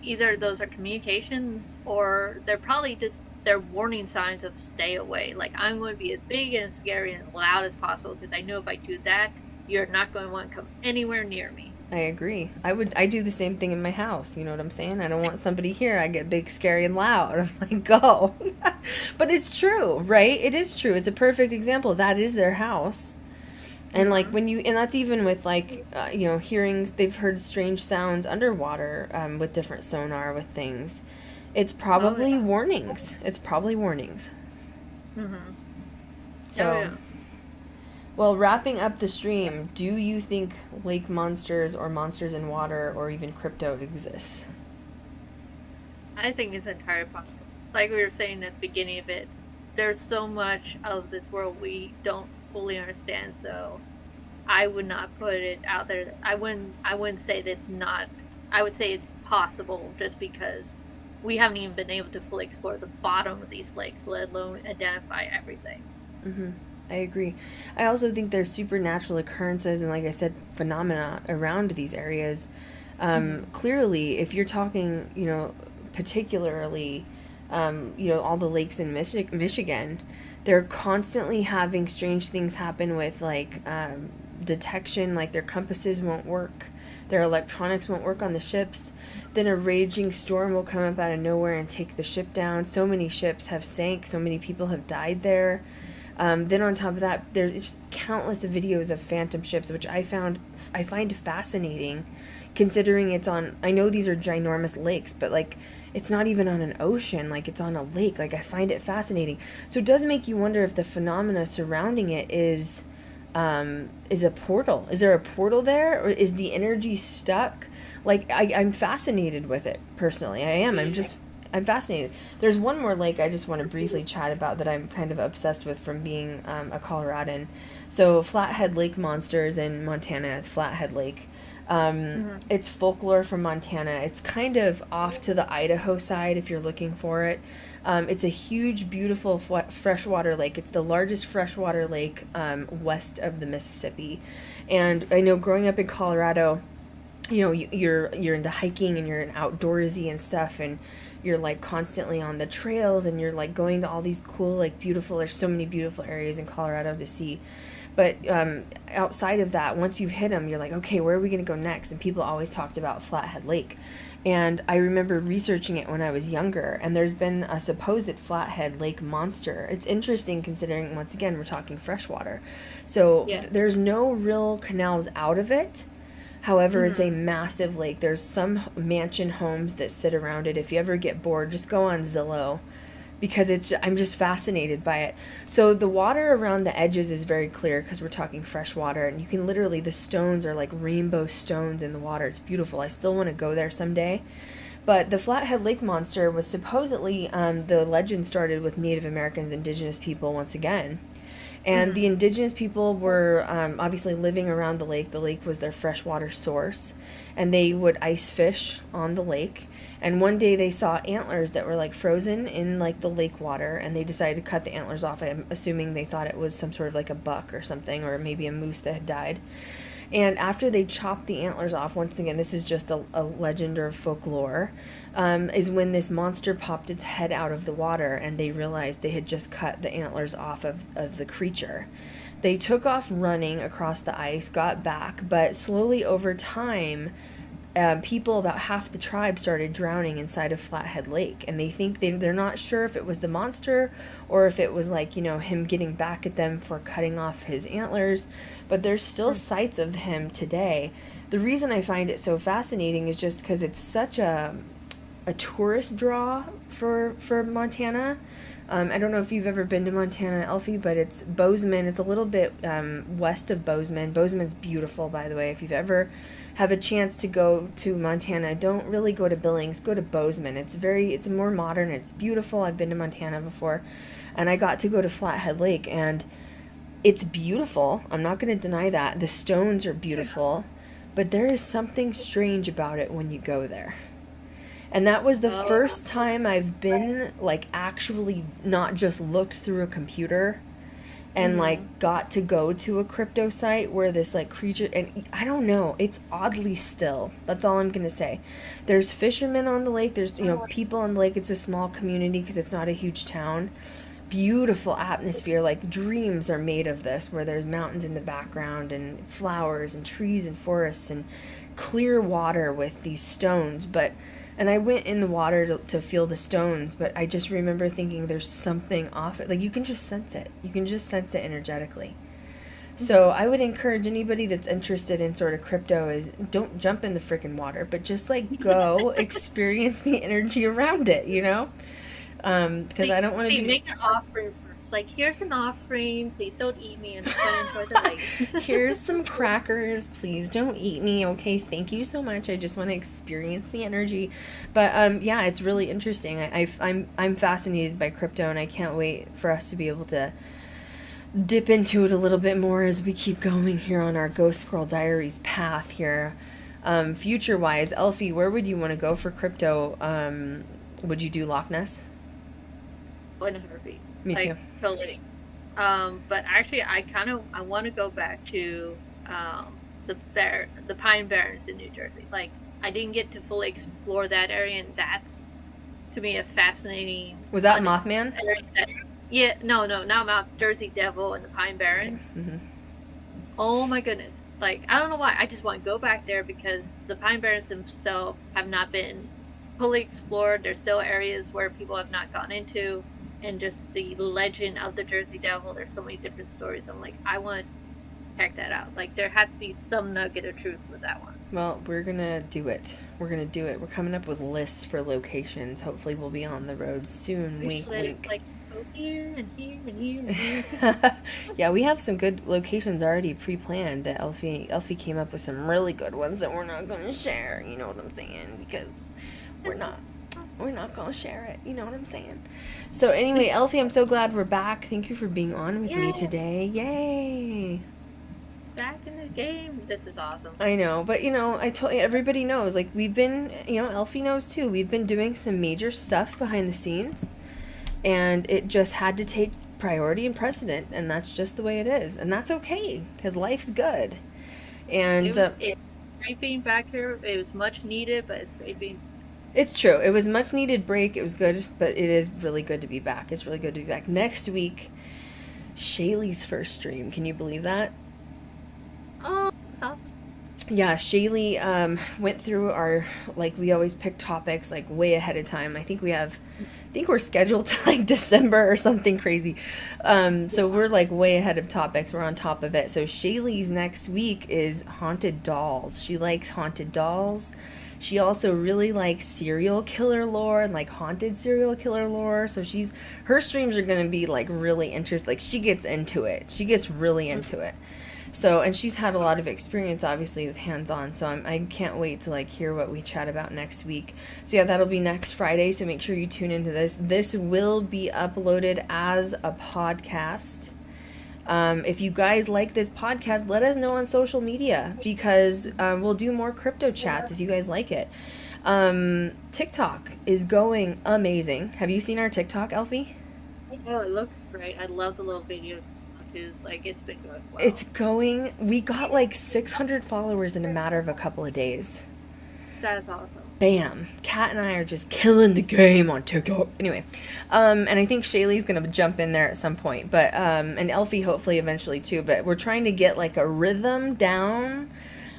either those are communications, or they're probably just they're warning signs of stay away. Like, I'm going to be as big and scary and loud as possible because I know if I do that, you're not going to want to come anywhere near me. I agree. I do the same thing in my house. You know what I'm saying? I don't want somebody here. I get big, scary, and loud. I'm like, go. But it's true, right? It is true. It's a perfect example. That is their house. And like and that's even with like, hearing, they've heard strange sounds underwater with different sonar with things. It's probably warnings. It's probably warnings. So, well, wrapping up the stream, do you think lake monsters or monsters in water or even crypto exists? I think it's entirely possible. Like we were saying at the beginning of it, there's so much of this world we don't fully understand, so I would not put it out there. I wouldn't say that it's not. I would say it's possible just because we haven't even been able to fully explore the bottom of these lakes, let alone identify everything. I agree. I also think there's supernatural occurrences and, like I said, phenomena around these areas. Clearly, if you're talking, particularly, all the lakes in Michigan, they're constantly having strange things happen with, like, detection, like their compasses won't work. Their electronics won't work on the ships. Then a raging storm will come up out of nowhere and take the ship down. So many ships have sank. So many people have died there. Then on top of that, there's just countless videos of phantom ships, which I find fascinating, considering it's on, I know these are ginormous lakes, but like, it's not even on an ocean, like it's on a lake. Like, I find it fascinating. So it does make you wonder if the phenomena surrounding it is a portal. Is there a portal there, or is the energy stuck? Like, I'm fascinated with it, personally. I am. I'm fascinated. There's one more lake I just want to briefly chat about that I'm kind of obsessed with from being a Coloradan. So Flathead Lake Monsters in Montana. It's Flathead Lake. It's folklore from Montana. It's kind of off to the Idaho side if you're looking for it. It's a huge, beautiful freshwater lake. It's the largest freshwater lake west of the Mississippi. And I know growing up in Colorado, you're into hiking and you're outdoorsy and stuff, and you're like constantly on the trails, and you're like going to all these cool, like beautiful, there's so many beautiful areas in Colorado to see. But outside of that, once you've hit them, you're like, okay, where are we going to go next? And people always talked about Flathead Lake. And I remember researching it when I was younger, and there's been a supposed Flathead Lake monster. It's interesting considering, once again, we're talking freshwater. So there's no real canals out of it. However, it's a massive lake. There's some mansion homes that sit around it. If you ever get bored, just go on Zillow, because I'm just fascinated by it. So the water around the edges is very clear because we're talking fresh water, and you can literally, the stones are like rainbow stones in the water. It's beautiful. I still want to go there someday. But the Flathead Lake Monster was supposedly, the legend started with Native Americans, indigenous people once again. And the indigenous people were obviously living around the lake. The lake was their freshwater source. And they would ice fish on the lake. And one day they saw antlers that were like frozen in like the lake water. And they decided to cut the antlers off. I'm assuming they thought it was some sort of like a buck or something, or maybe a moose that had died. And after they chopped the antlers off, once again, this is just a legend or folklore, is when this monster popped its head out of the water, and they realized they had just cut the antlers off of the creature. They took off running across the ice, got back, but slowly over time, people, about half the tribe, started drowning inside of Flathead Lake, and they think they're not sure if it was the monster or if it was like, him getting back at them for cutting off his antlers, but there's still sights of him today. The reason I find it so fascinating is just because it's such a tourist draw for Montana. I don't know if you've ever been to Montana, Eilfie, but it's Bozeman. It's a little bit west of Bozeman. Bozeman's beautiful, by the way. If you've ever have a chance to go to Montana, don't really go to Billings. Go to Bozeman. It's more modern. It's beautiful. I've been to Montana before, and I got to go to Flathead Lake, and it's beautiful. I'm not going to deny that. The stones are beautiful, but there is something strange about it when you go there. And that was the first time I've been, like, actually not just looked through a computer and, like, got to go to a crypto site where this, like, creature, and I don't know, it's oddly still. That's all I'm going to say. There's fishermen on the lake. There's, people on the lake. It's a small community because it's not a huge town. beautiful atmosphere, like dreams are made of this, where there's mountains in the background and flowers and trees and forests and clear water with these stones. And I went in the water to feel the stones, but I just remember thinking there's something off it. Like, you can just sense it. You can just sense it energetically. So I would encourage anybody that's interested in sort of crypto is don't jump in the freaking water, but just like go experience the energy around it, you know? Because I don't want to make an offering first. Like, here's an offering. Please don't eat me. I'm just going to enjoy the light. Here's some crackers. Please don't eat me. Okay, thank you so much. I just want to experience the energy. But yeah, it's really interesting. I'm fascinated by crypto, and I can't wait for us to be able to dip into it a little bit more as we keep going here on our Ghost Girl Diaries path here. Future-wise, Eilfie, where would you want to go for crypto? Would you do Loch Ness? 100 feet. Me too. Totally. But actually, I want to go back to the Pine Barrens in New Jersey. Like, I didn't get to fully explore that area, and that's, to me, a fascinating. Was that Mothman? Yeah, no, not Mount Jersey Devil and the Pine Barrens. Okay. Mm-hmm. Oh my goodness! Like, I don't know why. I just want to go back there because the Pine Barrens themselves have not been fully explored. There's still areas where people have not gone into. And just the legend of the Jersey Devil, there's so many different stories. I'm like, I want to check that out. Like, there has to be some nugget of truth with that one. Well, we're going to do it. We're going to do it. We're coming up with lists for locations. Hopefully we'll be on the road soon. Wink, wink. Like, go here and here and here and here. Yeah, we have some good locations already pre-planned that Eilfie came up with some really good ones that we're not going to share. You know what I'm saying? Because we're not going to share it. You know what I'm saying? So anyway, Eilfie, I'm so glad we're back. Thank you for being on with me today. Yay. Back in the game. This is awesome. I know, but I told you, everybody knows. Like, we've been, Eilfie knows too. We've been doing some major stuff behind the scenes, and it just had to take priority and precedent, and that's just the way it is. And that's okay, because life's good. And it's great being back here. It was much needed, but it's great being. It's true. It was much needed break. It was good, but it is really good to be back. It's really good to be back. Next week, Shaylee's first stream. Can you believe that? Oh, tough. Yeah, Shaylee went through our, like, we always pick topics like way ahead of time. I think we're scheduled to like December or something crazy. So we're like way ahead of topics. We're on top of it. So Shaylee's next week is haunted dolls. She likes haunted dolls. She also really likes serial killer lore and like haunted serial killer lore. So her streams are going to be like really interesting. Like, she gets into it. She gets really into it. So, and she's had a lot of experience, obviously, with hands-on. So I can't wait to like hear what we chat about next week. So yeah, that'll be next Friday. So make sure you tune into this. This will be uploaded as a podcast. If you guys like this podcast, let us know on social media, because we'll do more crypto chats if you guys like it. TikTok is going amazing. Have you seen our TikTok, Eilfie? Oh, it looks great. I love the little videos. Like, it's been going well. It's going. We got like 600 followers in a matter of a couple of days. That's awesome. Bam. Kat and I are just killing the game on TikTok. Anyway, and I think Shaylee's going to jump in there at some point, but, and Eilfie hopefully eventually too, but we're trying to get like a rhythm down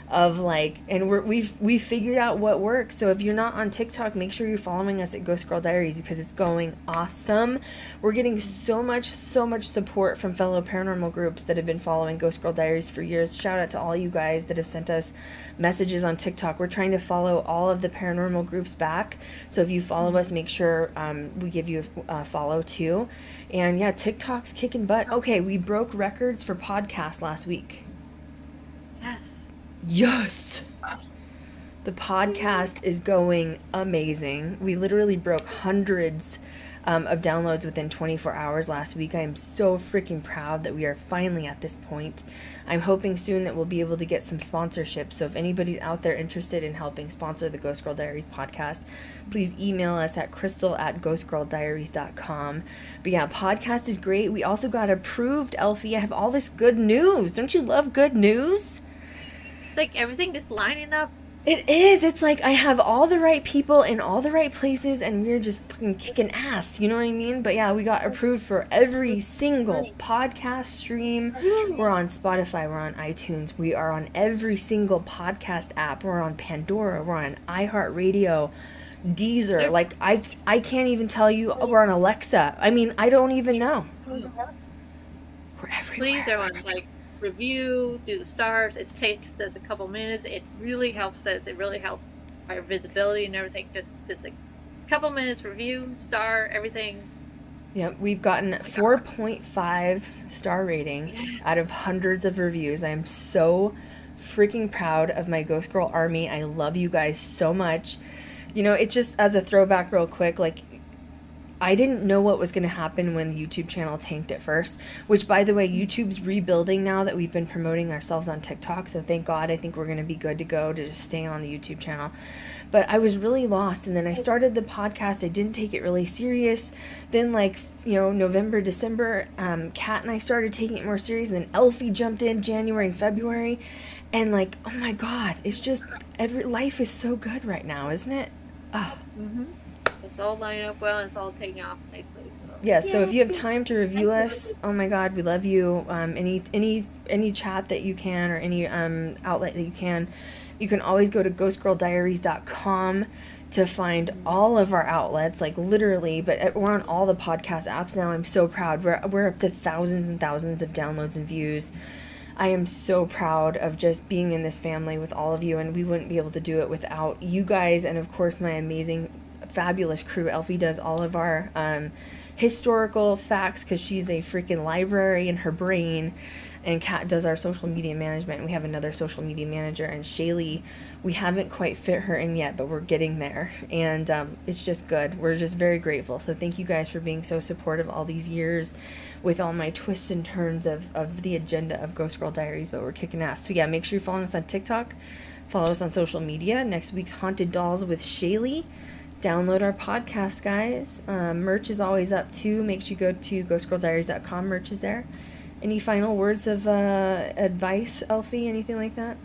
of like, and we've figured out what works. So if you're not on TikTok, make sure you're following us at Ghost Girl Diaries, because it's going awesome. We're getting so much support from fellow paranormal groups that have been following Ghost Girl Diaries for years. Shout out to all you guys that have sent us messages on TikTok. We're trying to follow all of the paranormal groups back. So if you follow us, make sure we give you a follow too. And yeah, TikTok's kicking butt. Okay, we broke records for podcasts last week. Yes! The podcast is going amazing. We literally broke hundreds of downloads within 24 hours last week. I am so freaking proud that we are finally at this point. I'm hoping soon that we'll be able to get some sponsorships. So if anybody's out there interested in helping sponsor the Ghost Girl Diaries podcast, please email us at krystal@ghostgirldiaries.com. But yeah, podcast is great. We also got approved, Eilfie. I have all this good news. Don't you love good news? Like, everything just lining up It is. It's like I have all the right people in all the right places and we're just fucking kicking ass. You know what I mean? But yeah, we got approved for every single podcast stream. We're on Spotify. We're on iTunes. We are on every single podcast app. We're on Pandora. We're on iHeartRadio, Deezer. Like, I can't even tell you. We're on Alexa. I mean, I don't even know. We're everywhere. Please, everyone, like, review, do the stars. It takes us a couple minutes. It really helps us. It really helps our visibility and everything. Just a couple minutes, review, star, everything. Yep, we've gotten 4.5 star rating out of hundreds of reviews. I am so freaking proud of my Ghost Girl army. I love you guys so much. You know, it just, as a throwback real quick, like, I didn't know what was going to happen when the YouTube channel tanked at first, which, by the way, YouTube's rebuilding now that we've been promoting ourselves on TikTok, so thank God. I think we're going to be good to go to just stay on the YouTube channel. But I was really lost, and then I started the podcast. I didn't take it really serious. Then, like, you know, November, December, Kat and I started taking it more serious, and then Eilfie jumped in January, February, and, like, oh my God, it's just, life is so good right now, isn't it? Oh. Mm-hmm. It's all lined up well, and it's all taking off nicely. So yeah, so if you have time to review us, oh my God, we love you. Any chat that you can, or any outlet that you can always go to ghostgirldiaries.com to find all of our outlets, like literally. But we're on all the podcast apps now. I'm so proud. We're up to thousands and thousands of downloads and views. I am so proud of just being in this family with all of you, and we wouldn't be able to do it without you guys, and of course my amazing, fabulous crew. Eilfie does all of our historical facts because she's a freaking library in her brain, and Kat does our social media management. We have another social media manager, and Shaylee, we haven't quite fit her in yet, but we're getting there, and it's just good. We're just very grateful. So thank you guys for being so supportive all these years with all my twists and turns of the agenda of Ghost Girl Diaries, but we're kicking ass. So yeah, make sure you follow us on TikTok, follow us on social media. Next week's Haunted Dolls with Shaylee. Download our podcast, guys. Merch is always up too. Make sure you go to ghostgirldiaries.com. Merch is there. Any final words of advice, Eilfie? Anything like that?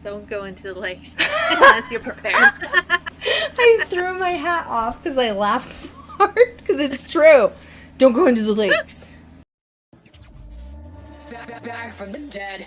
Don't go into the lake unless you're prepared. I threw my hat off because I laughed so hard, because it's true. Don't go into the lakes. Back from the dead.